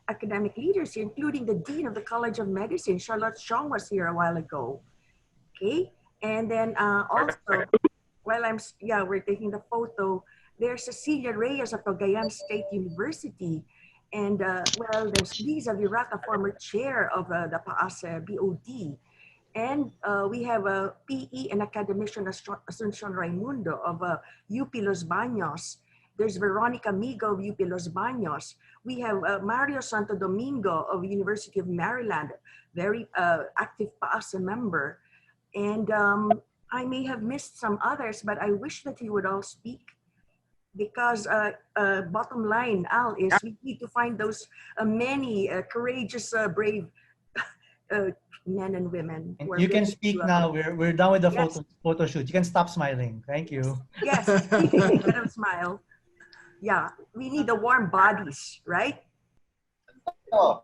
academic leaders, including the Dean of the College of Medicine, Charlotte Chong was here a while ago. Okay, and then also, while we're taking the photo, there's Cecilia Reyes of Cagayan State University. And there's Liza Viraca, former chair of the PAASE BOD. And we have a PE and academician Asuncion Raimundo of UP Los Baños. There's Veronica Migo of UP Los Baños. We have Mario Santo Domingo of University of Maryland, very active PAASE member. And I may have missed some others, but I wish that you would all speak, because bottom line, Al, is we need to find those many courageous, brave men and women. You can speak now. We're done with the photo shoot. You can stop smiling. Thank you. Yes, let them smile. Yeah, we need the warm bodies, right? So,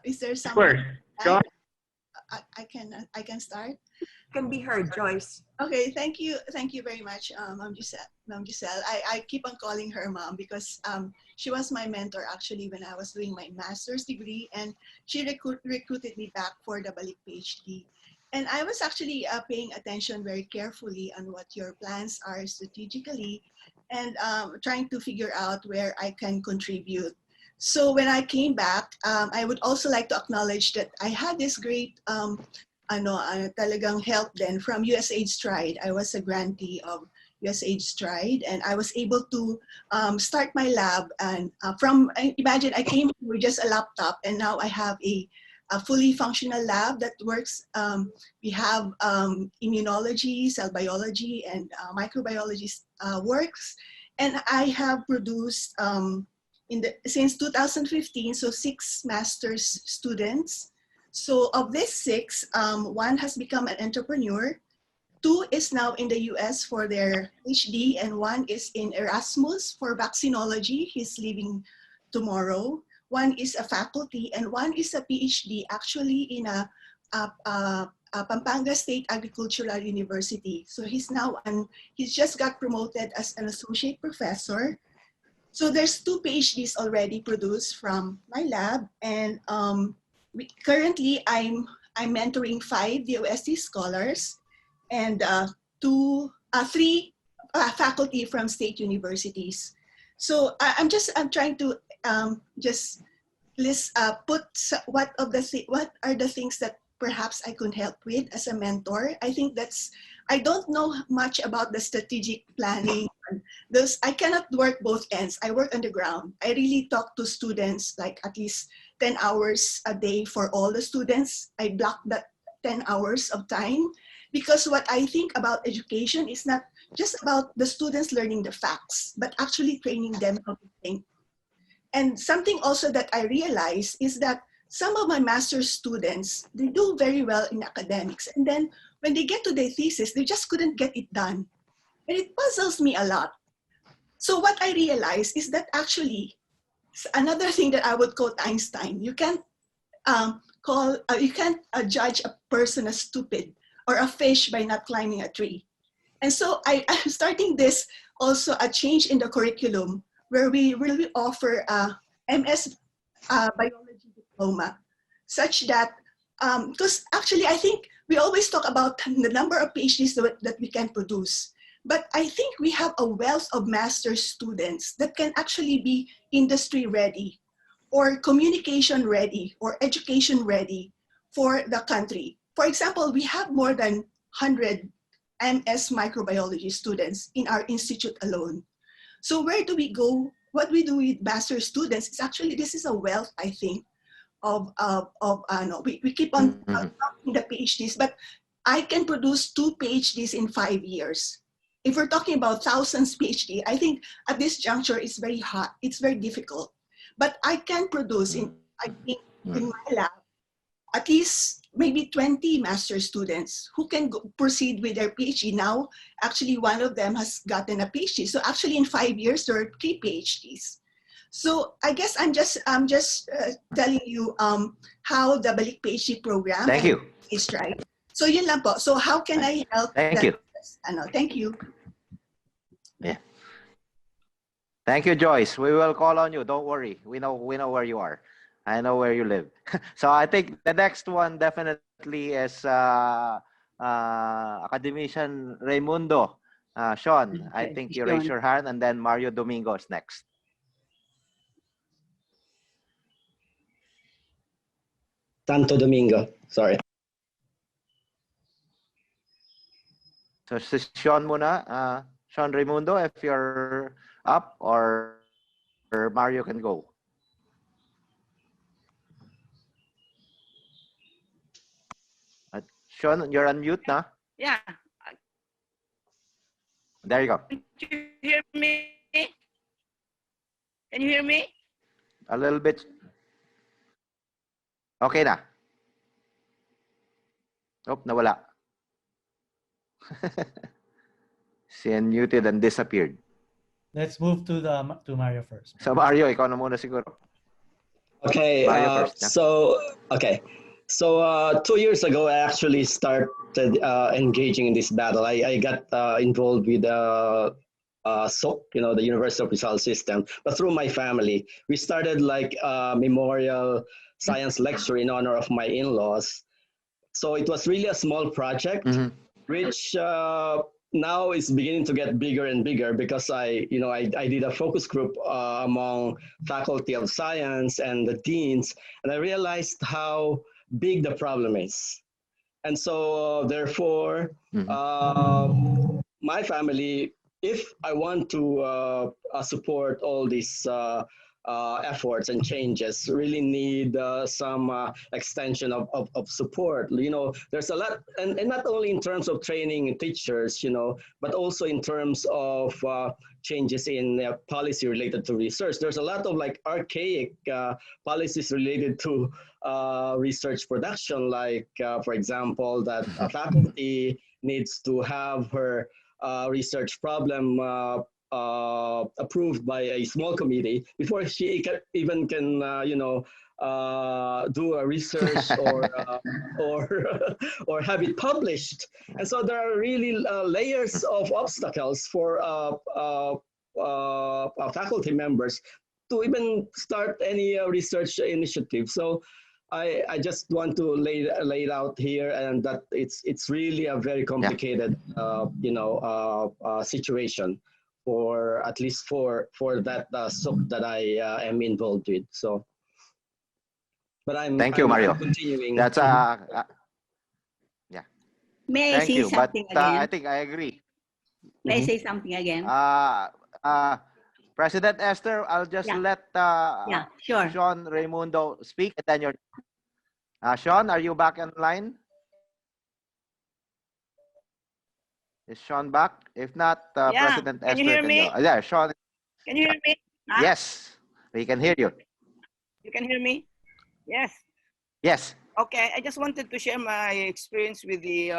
is there someone? I can start. Can be heard, Joyce. Okay, thank you very much, Ma'am Giselle. I keep on calling her Mom because she was my mentor actually when I was doing my master's degree, and she recruited me back for the Balik PhD. And I was actually paying attention very carefully on what your plans are strategically, and trying to figure out where I can contribute. So when I came back, I would also like to acknowledge that I had this great talagang help then from USAID Stride. I was a grantee of USAID Stride, and I was able to start my lab. And imagine I came with just a laptop, and now I have a fully functional lab that works. We have immunology, cell biology, and microbiology works. And I have produced since 2015, so 6 master's students. So of these 6, 1 has become an entrepreneur, 2 is now in the US for their PhD, and 1 is in Erasmus for vaccinology. He's leaving tomorrow. 1 is a faculty, and 1 is a PhD, actually in a Pampanga State Agricultural University. So he's just got promoted as an associate professor. So there's 2 PhDs already produced from my lab, and currently I'm mentoring 5 DOST scholars and 3 faculty from state universities. So I'm trying to just list what are the things that perhaps I could help with as a mentor. I think I don't know much about the strategic planning. I cannot work both ends. I work on the ground. I really talk to students like at least 10 hours a day for all the students. I block that 10 hours of time, because what I think about education is not just about the students learning the facts, but actually training them how to think. And something also that I realized is that some of my master's students, they do very well in academics. And then when they get to their thesis, they just couldn't get it done. And it puzzles me a lot. So what I realized is that actually, another thing that I would quote Einstein, you can't judge a person as stupid or a fish by not climbing a tree. And so I'm starting this also a change in the curriculum where we really offer a MS biology diploma, such that, because actually I think we always talk about the number of PhDs that we can produce, but I think we have a wealth of master's students that can actually be industry ready or communication ready or education ready for the country. For example, we have more than 100 MS microbiology students in our institute alone. So where do we go? What we do with master's students is actually, this is a wealth, I think, we keep on talking the PhDs, but I can produce 2 PhDs in 5 years. If we're talking about thousands PhD, I think at this juncture it's very hard, it's very difficult. But I can produce in my lab at least maybe 20 master's students who can proceed with their PhD. Now, actually one of them has gotten a PhD. So actually in 5 years, there are 3 PhDs. So I guess I'm just telling you how the Balik PhD program is, right. So yun lang po. So how can I help? Thank you. Thank you. Yeah. Thank you, Joyce. We will call on you. Don't worry. We know where you are. I know where you live. So I think the next one definitely is academician Raimundo. Sean, I think you raise your hand, and then Mario Domingo is next. Santo Domingo, sorry. So Sean muna, Sean Raimundo, if you're up, or Mario can go. Sean, you're on mute now. Yeah. There you go. Can you hear me? Can you hear me? A little bit. Okay na. Oh, nawala. She unmuted and disappeared. Let's move to Mario first. So Mario, ikaw na muna siguro. Okay. Mario first, yeah. So 2 years ago, I actually started engaging in this battle. I got involved with SOC, the University of Rizal system, but through my family. We started like a memorial science lecture in honor of my in-laws. So it was really a small project, which now is beginning to get bigger and bigger, because I did a focus group among faculty of science and the deans, and I realized how big the problem is. And so therefore, my family, if I want to support all these efforts and changes really need some extension of support. There's a lot, and not only in terms of training teachers, but also in terms of changes in policy related to research. There's a lot of like archaic policies related to research production, like, for example, that a faculty needs to have her research problem approved by a small committee before she even can, do a research or have it published. And so there are really layers of obstacles for faculty members to even start any research initiative. So I just want to lay it out here, and that it's really a very complicated situation for at least for that SOC that I am involved with. So, but Thank you, Mario. I'm continuing. That's yeah. May I Thank say you, but something again? I think I agree. May I say something again? President Esther, I'll just let sure. Sean Raimundo speak, and then you're. Sean, are you back online? Is Sean back? If not, President Can Esther, you hear me? yeah, Sean. Can you hear me? Yes, we can hear you. You can hear me? Yes. Yes. Okay, I just wanted to share my experience with the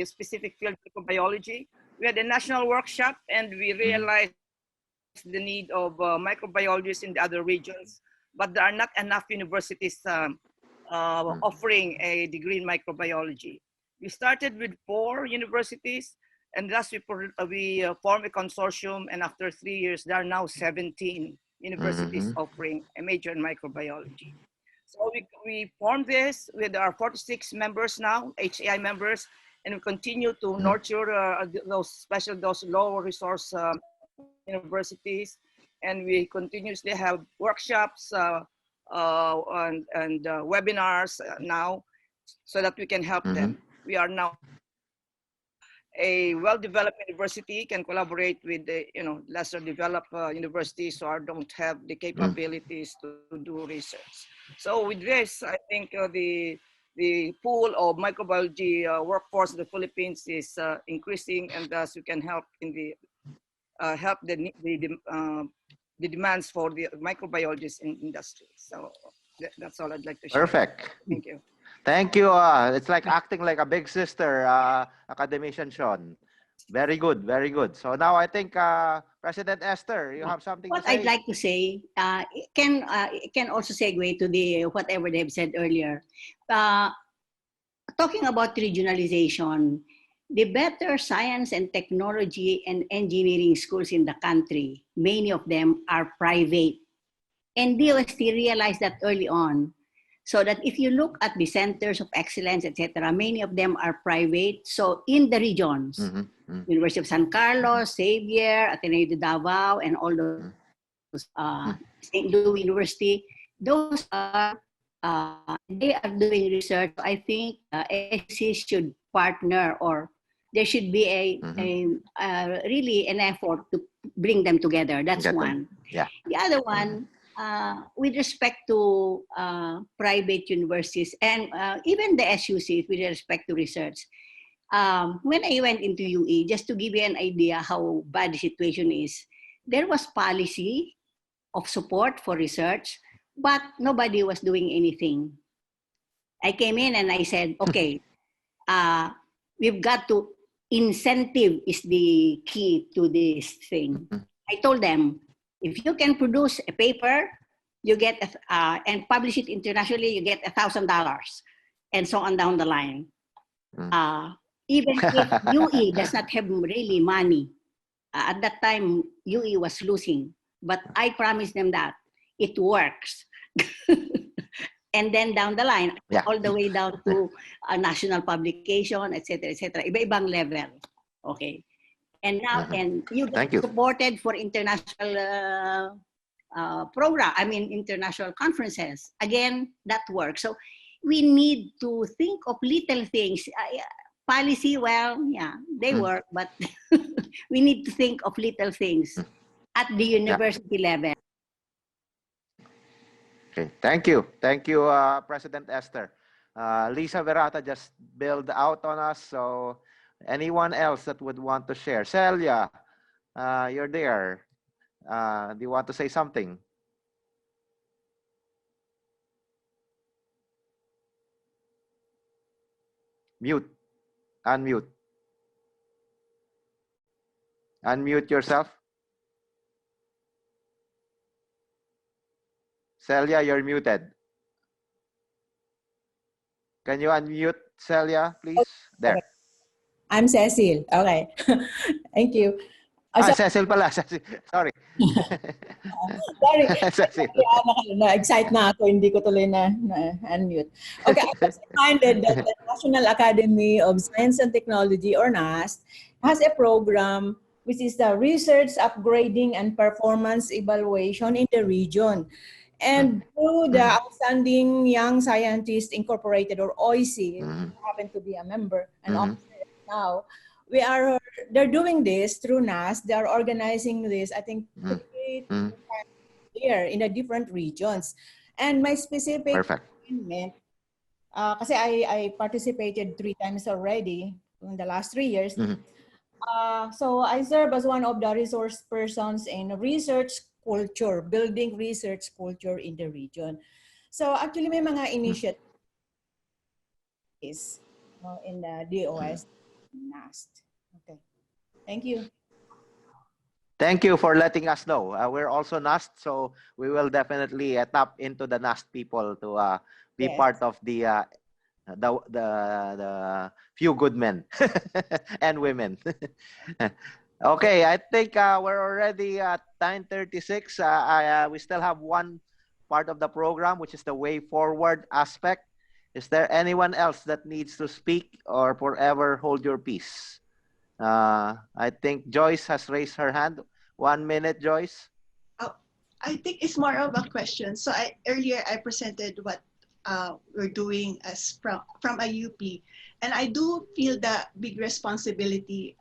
specific field of microbiology. We had a national workshop, and we realized the need of microbiologists in the other regions, but there are not enough universities offering a degree in microbiology. We started with 4 universities, and thus we formed a consortium, and after 3 years, there are now 17 universities offering a major in microbiology. So we formed this with our 46 members now, HAI members, and we continue to nurture those low resource universities, and we continuously have workshops and webinars now, so that we can help them. We are now a well-developed university, can collaborate with the lesser developed universities or don't have the capabilities to do research. So with this, I think the pool of microbiology workforce in the Philippines is increasing, and thus we can help in the the demands for the microbiologists in industry. So that's all I'd like to share. Perfect. Thank you. Thank you. It's like acting like a big sister, academician Sean. Very good, very good. So now I think President Esther, you have something What to say? I'd like to say can also segue to the whatever they've said earlier. Talking about regionalization, the better science and technology and engineering schools in the country, many of them are private. And DOST realized that early on. So that if you look at the centers of excellence, etc., many of them are private. So in the regions, University of San Carlos, Xavier, Ateneo de Davao, and all those, St. Louis University, those are, they are doing research. I think SC should partner, or there should be a really an effort to bring them together. That's one. Yeah. The other one, with respect to private universities and even the SUCs with respect to research. When I went into UE, just to give you an idea how bad the situation is, there was policy of support for research, but nobody was doing anything. I came in and I said, okay, we've got to, incentive is the key to this thing. I told them, if you can produce a paper, you get and publish it internationally, you get $1,000, and so on down the line. Even if UE does not have really money, at that time UE was losing, but I promised them that it works. And then down the line, all the way down to a national publication, etc., etc., iba-ibang level. Okay. And now, and you get supported for international program, international conferences. Again, that works. So we need to think of little things. Policy, well, yeah, they work, but we need to think of little things at the university level. Okay, thank you, President Esther. Lisa Verata just build out on us. So, anyone else that would want to share? Celia, you're there. Do you want to say something? Mute, unmute, unmute yourself. Celia, you're muted. Can you unmute Celia, please? There. I'm Cecil. Okay. Thank you. Ah, Cecil pala. Cecil. Sorry. Sorry. Cecil. Na-excite na ako. Hindi ko tuloy na-unmute. Okay. I was reminded that the National Academy of Science and Technology, or NAST, has a program which is the Research Upgrading and Performance Evaluation in the region. And through the Outstanding Young Scientists Incorporated, or OIC, I happen to be a member and officer now, they're doing this through NAS. They are organizing this, I think, 3 times a year in the different regions. And my specific assignment, kasi I participated 3 times already in the last 3 years. So I serve as one of the resource persons in research culture, building research culture in the region. So actually may mga initiatives in the DOS NAST. Okay, thank you. Thank you for letting us know. We're also NAST, so we will definitely tap into the NAST people to be part of the few good men and women. Okay, I think we're already at 9:36. We still have one part of the program, which is the way forward aspect. Is there anyone else that needs to speak or forever hold your peace? I think Joyce has raised her hand. 1 minute, Joyce. Oh, I think it's more of a question. So earlier I presented what we're doing as from a UP, and I do feel the big responsibility,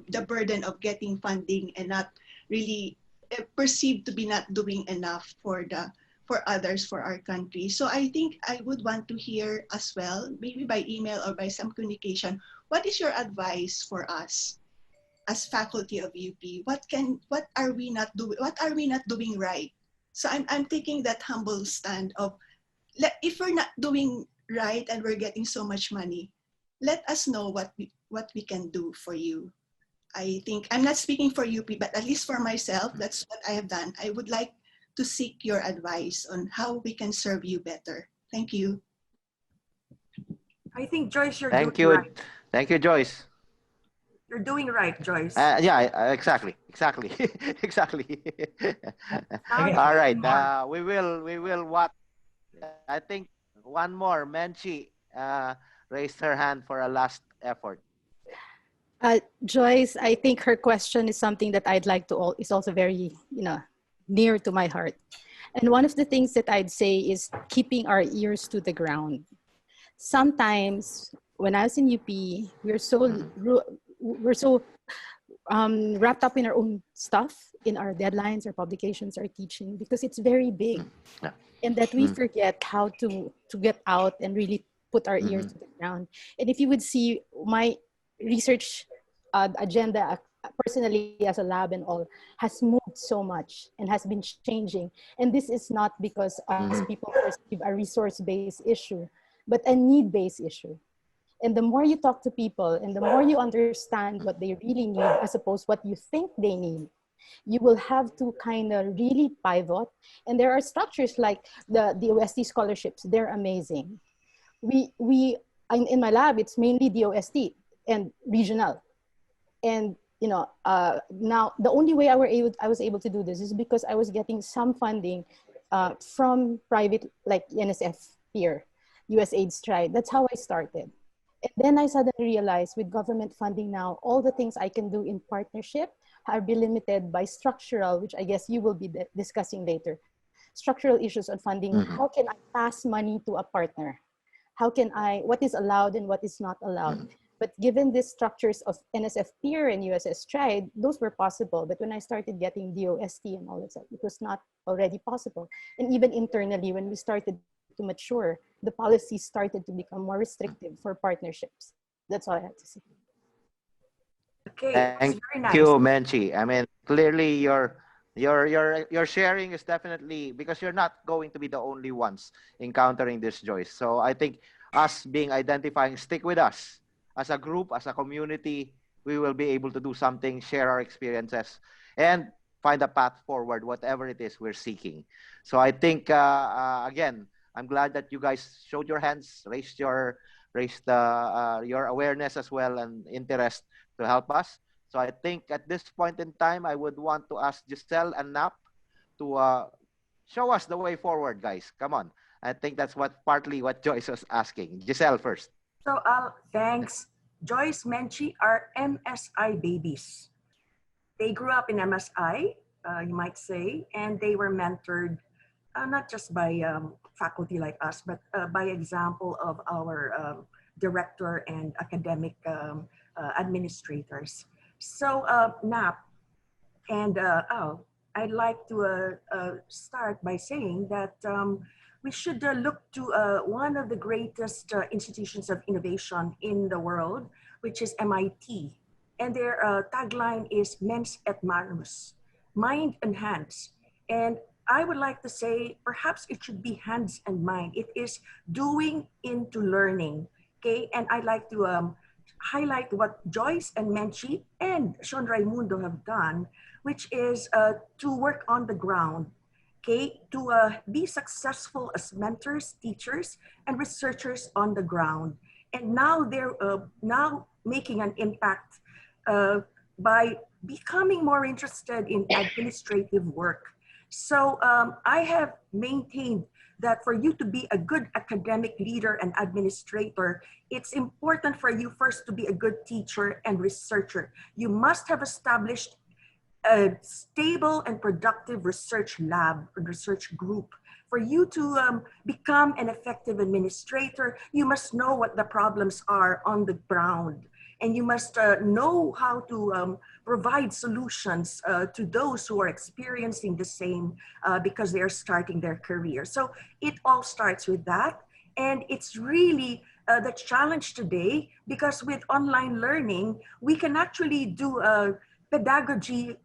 the burden of getting funding and not really perceived to be not doing enough for others, for our country. So I think I would want to hear as well, maybe by email or by some communication, what is your advice for us as faculty of UP? What are we not doing? What are we not doing right? So I'm taking that humble stand of, if we're not doing right and we're getting so much money, let us know what we can do for you. I think I'm not speaking for UP, but at least for myself, that's what I have done. I would like to seek your advice on how we can serve you better. Thank you. I think, Joyce, you're Thank doing you. right. Thank you, Joyce. You're doing right, Joyce. Yeah, exactly. Exactly. All right. We will what? I think one more. Menchi raised her hand for a last effort. Joyce, I think her question is something that I'd like to is also very, near to my heart. And one of the things that I'd say is keeping our ears to the ground. Sometimes when I was in UP, we're so wrapped up in our own stuff, in our deadlines, our publications, our teaching, because it's very big. And that we forget how to get out and really put our ears to the ground. And if you would see my research agenda, personally as a lab and all, has moved so much and has been changing. And this is not because us people perceive a resource-based issue, but a need-based issue. And the more you talk to people and the more you understand what they really need as opposed to what you think they need, you will have to kind of really pivot. And there are structures like the OST scholarships. They're amazing. In my lab, it's mainly DOST and regional. And now the only way I was able to do this is because I was getting some funding from private, like NSF here, USAID Stride. That's how I started. And then I suddenly realized with government funding now, all the things I can do in partnership are be limited by structural, which I guess you will be discussing later. Structural issues on funding. How can I pass money to a partner? What is allowed and what is not allowed? But given these structures of NSF Peer and USS Stride, those were possible. But when I started getting DOST and all that stuff, it was not already possible. And even internally, when we started to mature, the policies started to become more restrictive for partnerships. That's all I had to say. Okay, Thank very nice. you, Menchi. I mean, clearly your sharing is definitely because you're not going to be the only ones encountering this, Joyce. So I think us being identifying, stick with us as a group, as a community. We will be able to do something, share our experiences, and find a path forward, whatever it is we're seeking. So I think again, I'm glad that you guys showed your hands, raised your awareness as well and interest to help us. So I think at this point in time, I would want to ask Giselle and Nap to show us the way forward, guys. Come on. I think that's partly what Joyce was asking. Giselle first. So thanks. Joyce, Menchi are MSI babies. They grew up in MSI, you might say, and they were mentored not just by faculty like us, but by example of our director and academic administrators. So NAP, and I'd like to start by saying that we should look to one of the greatest institutions of innovation in the world, which is MIT. And their tagline is Mens et Manus, mind and hands. And I would like to say, perhaps it should be hands and mind. It is doing into learning, okay? And I'd like to highlight what Joyce and Menchi and Sean Raimundo have done, which is to work on the ground, okay? To be successful as mentors, teachers, and researchers on the ground. And now they're now making an impact by becoming more interested in administrative work. So I have maintained that for you to be a good academic leader and administrator, it's important for you first to be a good teacher and researcher. You must have established a stable and productive research lab or research group. For you to become an effective administrator, you must know what the problems are on the ground. And you must know how to provide solutions to those who are experiencing the same because they are starting their career. So it all starts with that. And it's really the challenge today because with online learning, we can actually do pedagogy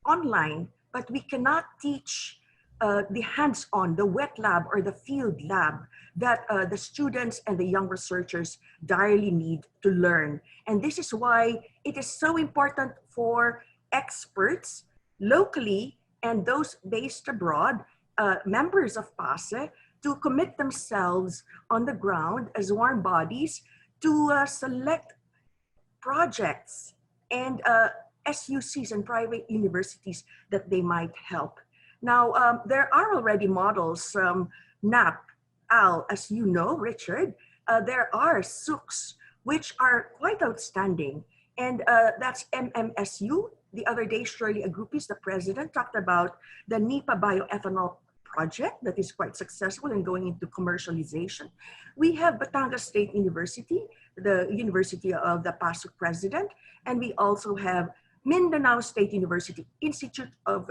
online, but we cannot teach the hands-on, the wet lab or the field lab that the students and the young researchers direly need to learn. And this is why it is so important for experts locally and those based abroad, members of PAASE, to commit themselves on the ground as warm bodies to select projects and SUCs and private universities that they might help. Now, there are already models, NAP, Al, as you know, Richard, there are SUCs, which are quite outstanding. And that's MMSU. The other day, Shirley Agrupis, the president, talked about the NIPA bioethanol project that is quite successful and going into commercialization. We have Batangas State University, the University of the PASUC president, and we also have Mindanao State University, Institute of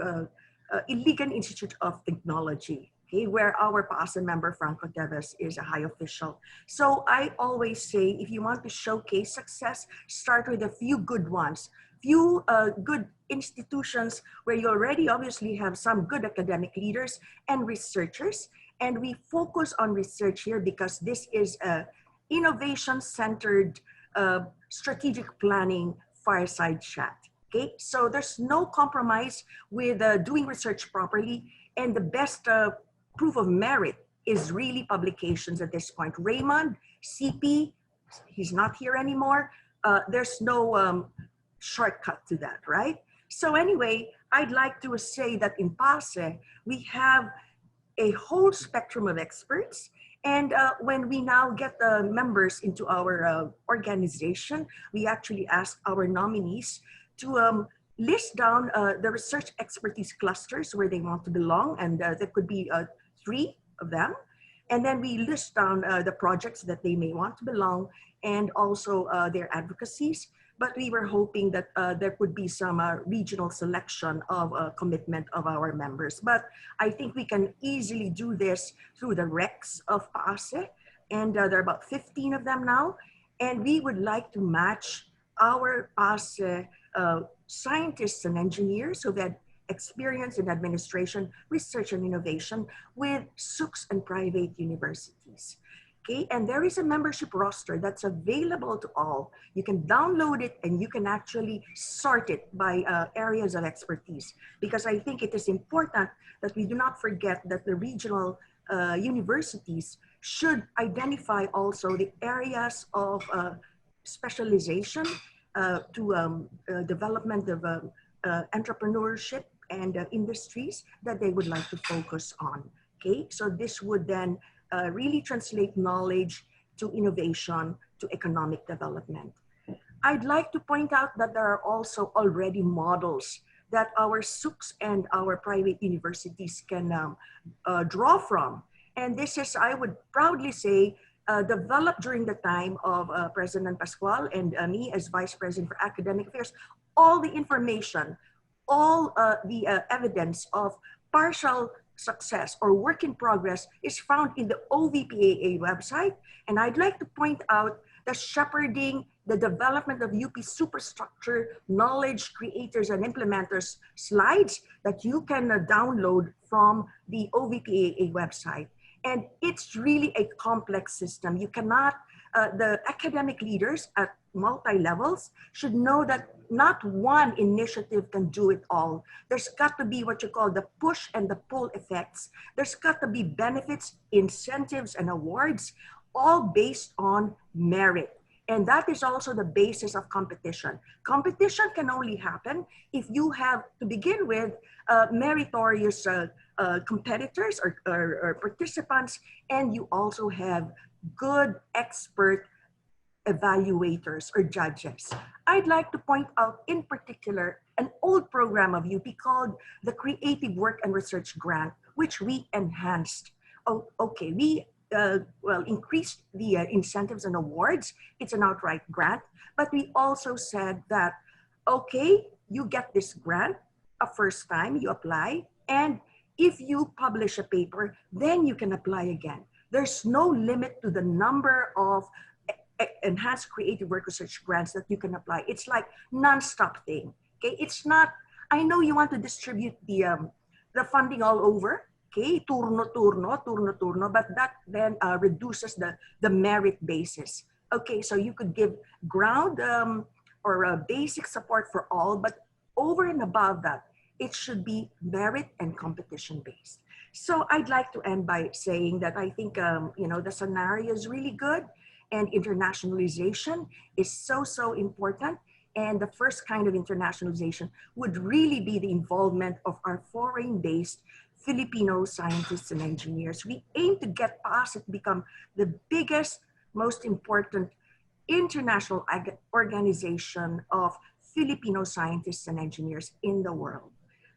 Iligan Institute of Technology, okay, where our PAASE member Franco Teves is a high official. So I always say, if you want to showcase success, start with a few good ones, few good institutions where you already obviously have some good academic leaders and researchers. And we focus on research here because this is a innovation-centered strategic planning fireside chat. Okay, so there's no compromise with doing research properly, and the best proof of merit is really publications at this point. Raymond, CP, he's not here anymore. There's no shortcut to that, right? So anyway, I'd like to say that in PAASE, we have a whole spectrum of experts. And when we now get the members into our organization, we actually ask our nominees to list down the research expertise clusters where they want to belong, and there could be 3 of them. And then we list down the projects that they may want to belong and also their advocacies. But we were hoping that there could be some regional selection of commitment of our members. But I think we can easily do this through the RECs of PAASE, and there are about 15 of them now. And we would like to match our PAASE scientists and engineers who've had experience in administration, research and innovation with SUCs and private universities. Okay, and there is a membership roster that's available to all. You can download it and you can actually sort it by areas of expertise, because I think it is important that we do not forget that the regional universities should identify also the areas of specialization to development of entrepreneurship and industries that they would like to focus on. Okay, so this would then really translate knowledge to innovation, to economic development. I'd like to point out that there are also already models that our SUCs and our private universities can draw from. And this is, I would proudly say, developed during the time of President Pascual and me as Vice President for Academic Affairs. All the information, all the evidence of partial success or work in progress is found in the OVPAA website. And I'd like to point out the shepherding the development of UP superstructure, knowledge creators and implementers slides that you can download from the OVPAA website. And it's really a complex system. You cannot, the academic leaders at multi-levels should know that not one initiative can do it all. There's got to be what you call the push and the pull effects. There's got to be benefits, incentives, and awards, all based on merit. And that is also the basis of competition. Competition can only happen if you have, to begin with, meritorious competitors or participants, and you also have good expert evaluators or judges. I'd like to point out in particular an old program of UP called the Creative Work and Research Grant, which we enhanced. Oh, okay, we increased the incentives and awards. It's an outright grant, but we also said that, okay, you get this grant a first time, you apply, and if you publish a paper, then you can apply again. There's no limit to the number of enhanced creative work research grants that you can apply. It's like non-stop thing. Okay, it's not. I know you want to distribute the funding all over. Okay, turno, but that then reduces the merit basis. Okay, so you could give ground or basic support for all, but over and above that, it should be merit and competition based. So I'd like to end by saying that I think the scenario is really good. And internationalization is so important. And the first kind of internationalization would really be the involvement of our foreign-based Filipino scientists and engineers. We aim to get PAASE to become the biggest, most important international organization of Filipino scientists and engineers in the world.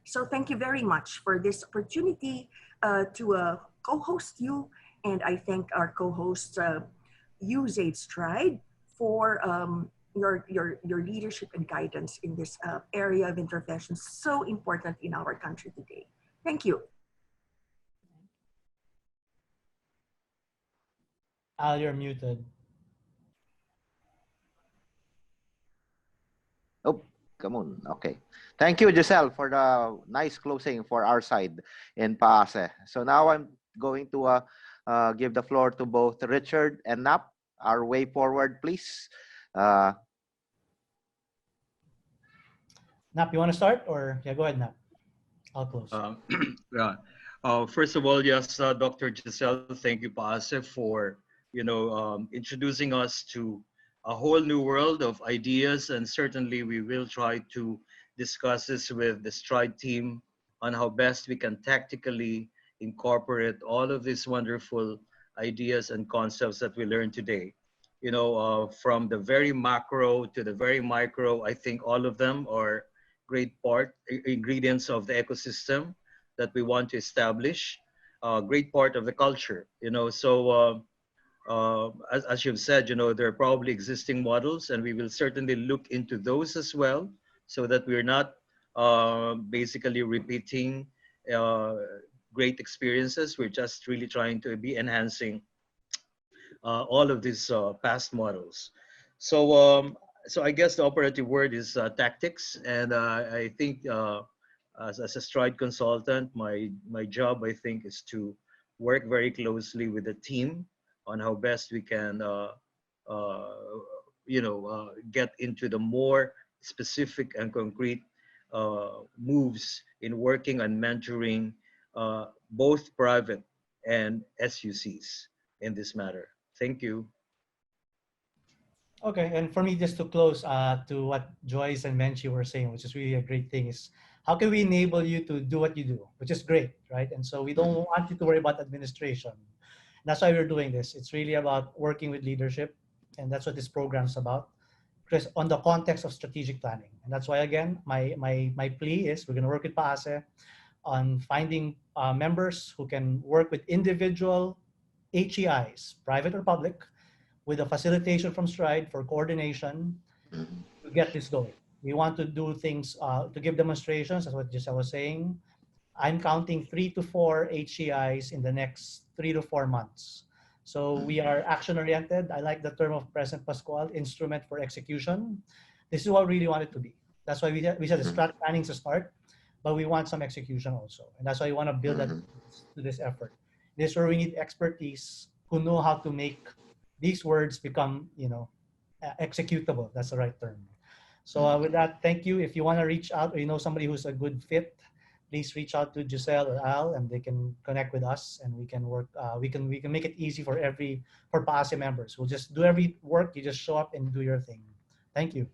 So thank you very much for this opportunity to co-host you. And I thank our co-hosts, USAID Stride, for your leadership and guidance in this area of intervention so important in our country today. Thank you. Al, you're muted. Oh, come on. Okay. Thank you, Giselle, for the nice closing for our side in PAASE. So now I'm going to give the floor to both Richard and Nap. Our way forward, please. Nap, you want to start, or yeah, go ahead, Nap. I'll close. Yeah. First of all, yes, Dr. Giselle, thank you, PAASE, for introducing us to a whole new world of ideas, and certainly we will try to discuss this with the Stride team on how best we can tactically incorporate all of these wonderful ideas and concepts that we learned today. From the very macro to the very micro, I think all of them are great ingredients of the ecosystem that we want to establish. great part of the culture. So as you've said, there are probably existing models, and we will certainly look into those as well, so that we're not basically repeating uh, great experiences. We're just really trying to be enhancing all of these past models. So, so I guess the operative word is tactics, and I think as a Stride consultant, my job, I think, is to work very closely with the team on how best we can uh, get into the more specific and concrete moves in working on mentoring both private and SUCs in this matter. Thank you. Okay, and for me, just to close to what Joyce and Menchi were saying, which is really a great thing, is how can we enable you to do what you do, which is great, right? And so we don't want you to worry about administration. That's why we're doing this. It's really about working with leadership, and that's what this program's about. Chris, on the context of strategic planning. And that's why, again, my plea is we're going to work with PAASE on finding members who can work with individual HEIs, private or public, with a facilitation from Stride for coordination to get this going. We want to do things to give demonstrations, that's what Giselle was saying. I'm counting 3 to 4 HEIs in the next 3 to 4 months. So we are action-oriented. I like the term of President Pascual, instrument for execution. This is what we really want it to be. That's why we said the strat planning is a start, but we want some execution also. And that's why we want to build that to this effort. This is where we need expertise who know how to make these words become, executable. That's the right term. So with that, thank you. If you want to reach out or you know somebody who's a good fit, please reach out to Giselle or Al, and they can connect with us, and we can work. We can make it easy for PAASE members. We'll just do every work. You just show up and do your thing. Thank you.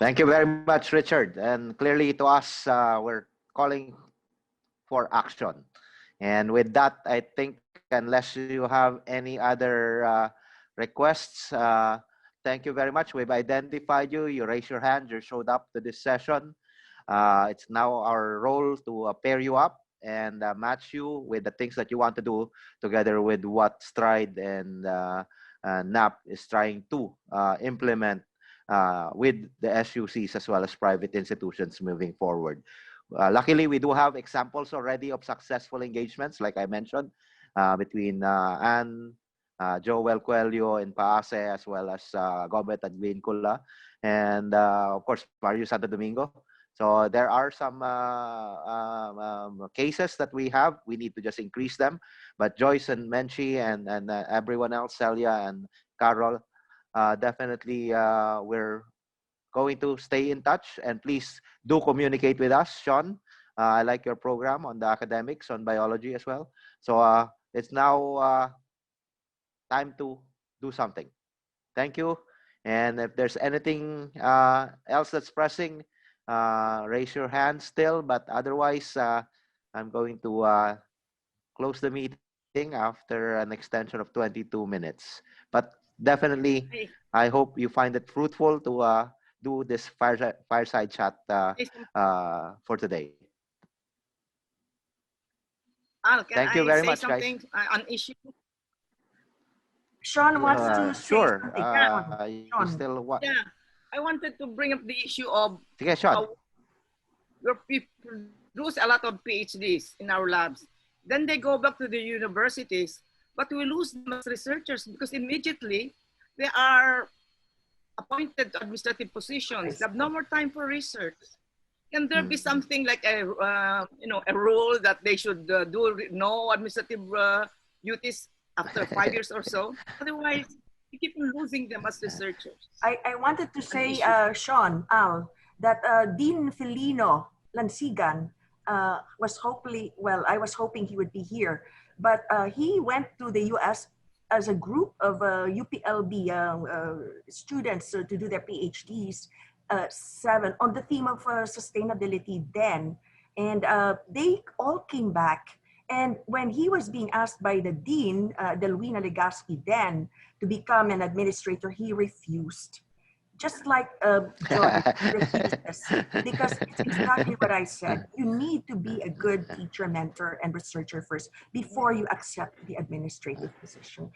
Thank you very much, Richard. And clearly to us, we're calling for action. And with that, I think unless you have any other requests, thank you very much. We've identified you. You raised your hand. You showed up to this session. It's now our role to pair you up and match you with the things that you want to do together with what Stride and NAP is trying to implement with the SUCs as well as private institutions moving forward. Luckily, we do have examples already of successful engagements, like I mentioned, between Anne, Joel Coelho in PAASE, as well as Gobet and Vincula, and of course, Mario Santo Domingo. So there are some cases that we have. We need to just increase them. But Joyce and Menchi and everyone else, Celia and Carol, definitely we're going to stay in touch. And please do communicate with us, Sean. I like your program on the academics, on biology as well. So it's now time to do something. Thank you. And if there's anything else that's pressing, raise your hand still, but otherwise I'm going to close the meeting after an extension of 22 minutes. But definitely, I hope you find it fruitful to do this fireside chat for today. Al, can Thank you I very say much, something guys. on issue? Sean wants to say Sure. something. You still what? Yeah, I wanted to bring up the issue of Sige, Sean. where we produce a lot of PhDs in our labs. Then they go back to the universities, but we lose them as researchers because immediately they are appointed to administrative positions. They have no more time for research. Can there be something like a rule that they should do no administrative duties after 5 years or so? Otherwise, we keep losing them as researchers. I wanted to say, Sean, Al, that Dean Felino Lansigan was hopefully, well, I was hoping he would be here, but he went to the US as a group of UPLB students to do their PhDs, 7 on the theme of sustainability then. And they all came back. And when he was being asked by the dean, Delwina Legaspi then, to become an administrator, he refused. just like Joy refuses, because it's exactly what I said. You need to be a good teacher, mentor, and researcher first before you accept the administrative position.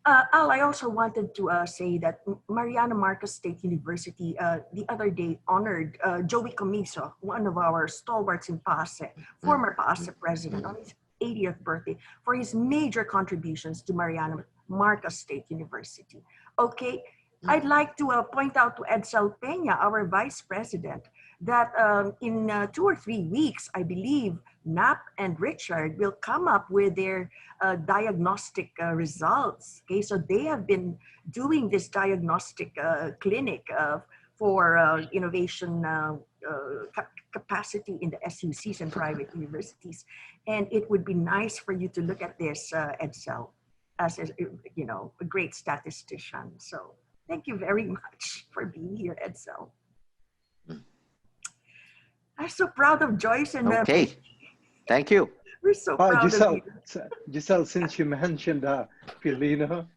Al, I also wanted to say that Mariana Marcos State University the other day honored Joey Comiso, one of our stalwarts in PAASE, former PAASE president, on his 80th birthday for his major contributions to Mariana Marcos State University. Okay, I'd like to point out to Edsel Peña, our vice president, that in 2 or 3 weeks, I believe, Nap and Richard will come up with their diagnostic results. Okay, so they have been doing this diagnostic clinic for innovation capacity in the SUCs and private universities. And it would be nice for you to look at this, Edsel, as a, a great statistician. So thank you very much for being here, Edsel. I'm so proud of Joyce and Okay, thank you. We're so proud of you. Giselle, since you mentioned Filino,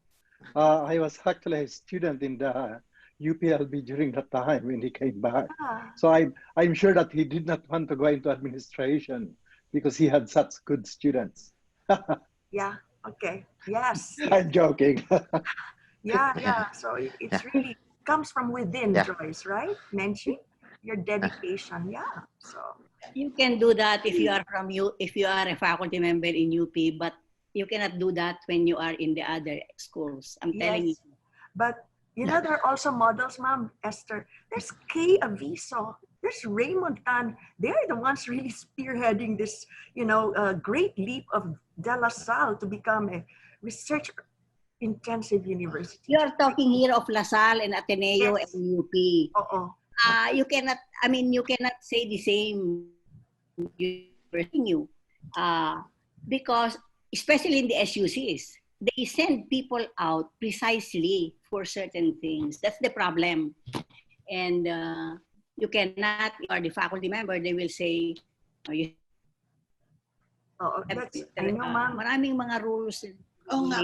I was actually a student in the UPLB during that time when he came back. So I'm sure that he did not want to go into administration because he had such good students. Yeah, okay, yes. I'm joking. Yeah. So it's really comes from within, Joyce, right? Menchi, your dedication, yeah. So you can do that if you are if you are a faculty member in UP, but you cannot do that when you are in the other schools. I'm telling you. But there are also models, Ma'am Esther. There's Kay Aviso. There's Raymond Tan. They're the ones really spearheading this, great leap of De La Salle to become a research intensive university. You are talking here of La Salle and Ateneo and UP. You cannot, you cannot say the same because especially in the SUCs, they send people out precisely for certain things. That's the problem. And you cannot, you are the faculty member, they will say, I know, ma'am. Maraming mga rules. Oo nga.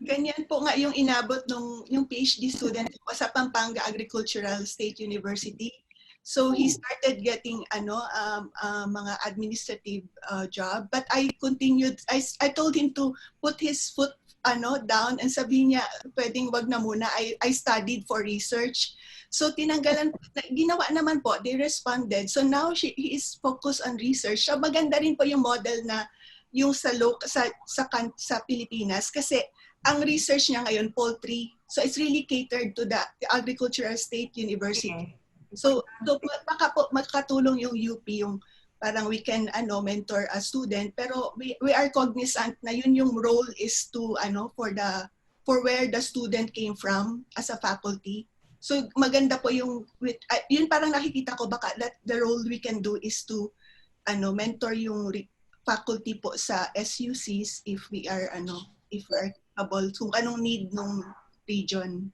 Ganyan po nga yung inabot yung PhD student ko sa Pampanga Agricultural State University. So he started getting mga administrative job, but I continued. I told him to put his foot down and sabi niya pwedeng wag na muna. I studied for research. So tinanggalan, ginawa naman po, they responded. So now he is focused on research. So maganda rin po yung model na yung sa Pilipinas kasi ang research niya ngayon poultry. So it's really catered to the Agricultural State University. Okay. So baka po makatulong yung UP yung parang we can mentor a student, pero we are cognizant na yun yung role is to for where the student came from as a faculty. So maganda po yung yun parang nakikita ko baka that the role we can do is to mentor yung faculty po sa SUCs if we are capable kung anong need ng region.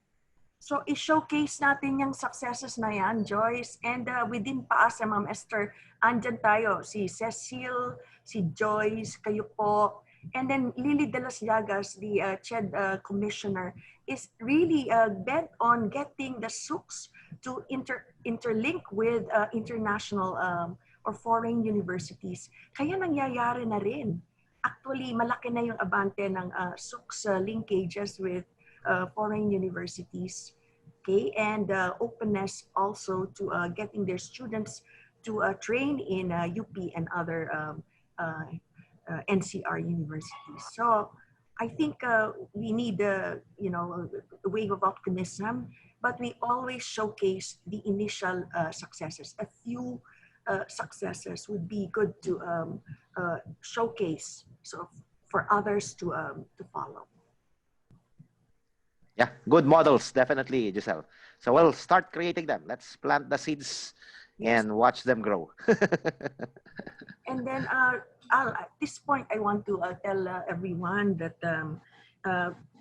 So i-showcase natin yung successes na yan, Joyce. And within PAASE, Ma'am Esther, andyan tayo, si Cecil, si Joyce, kayo po. And then Lily de las Llagas, the CHED commissioner, is really bent on getting the SUCs to interlink with international or foreign universities. Kaya nangyayari na rin. Actually, malaki na yung abante ng SUCs linkages with foreign universities, okay, and openness also to getting their students to train in UP and other NCR universities. So I think we need a wave of optimism, but we always showcase the initial successes. A few successes would be good to showcase, so for others to follow. Yeah, good models, definitely, Giselle. So we'll start creating them. Let's plant the seeds and watch them grow. And then at this point, I want to tell everyone that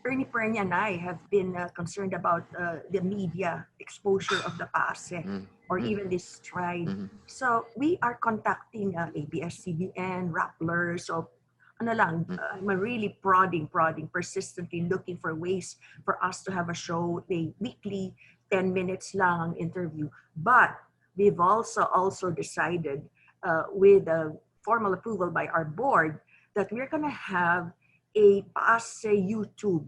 Ernie Pernia and I have been concerned about the media exposure of the PAASE or even this stride. So we are contacting ABS-CBN, Rappler, so I'm really prodding, persistently looking for ways for us to have a show, a weekly 10 minutes lang ang interview. But we've also decided with a formal approval by our board that we're going to have a PAASE YouTube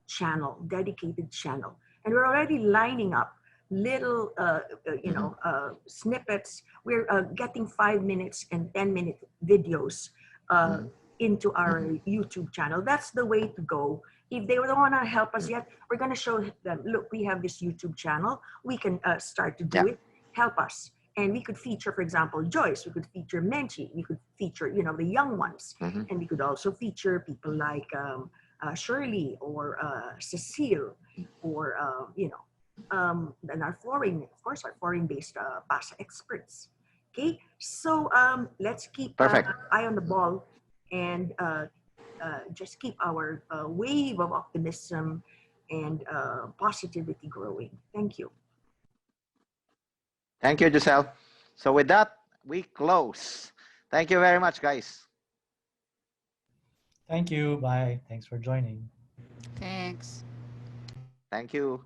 channel, dedicated channel. And we're already lining up little, snippets. We're getting 5 minutes and 10-minute videos into our YouTube channel. That's the way to go. If they don't want to help us yet, we're going to show them, look, we have this YouTube channel. We can start to do it. Help us. And we could feature, for example, Joyce. We could feature Menchi. We could feature, the young ones. And we could also feature people like Shirley or Cecile or, and our foreign-based PAASE experts. Okay, so let's keep eye on the ball and just keep our wave of optimism and positivity growing. Thank you. Thank you, Giselle. So with that, we close. Thank you very much, guys. Thank you. Bye. Thanks for joining. Thanks. Thank you.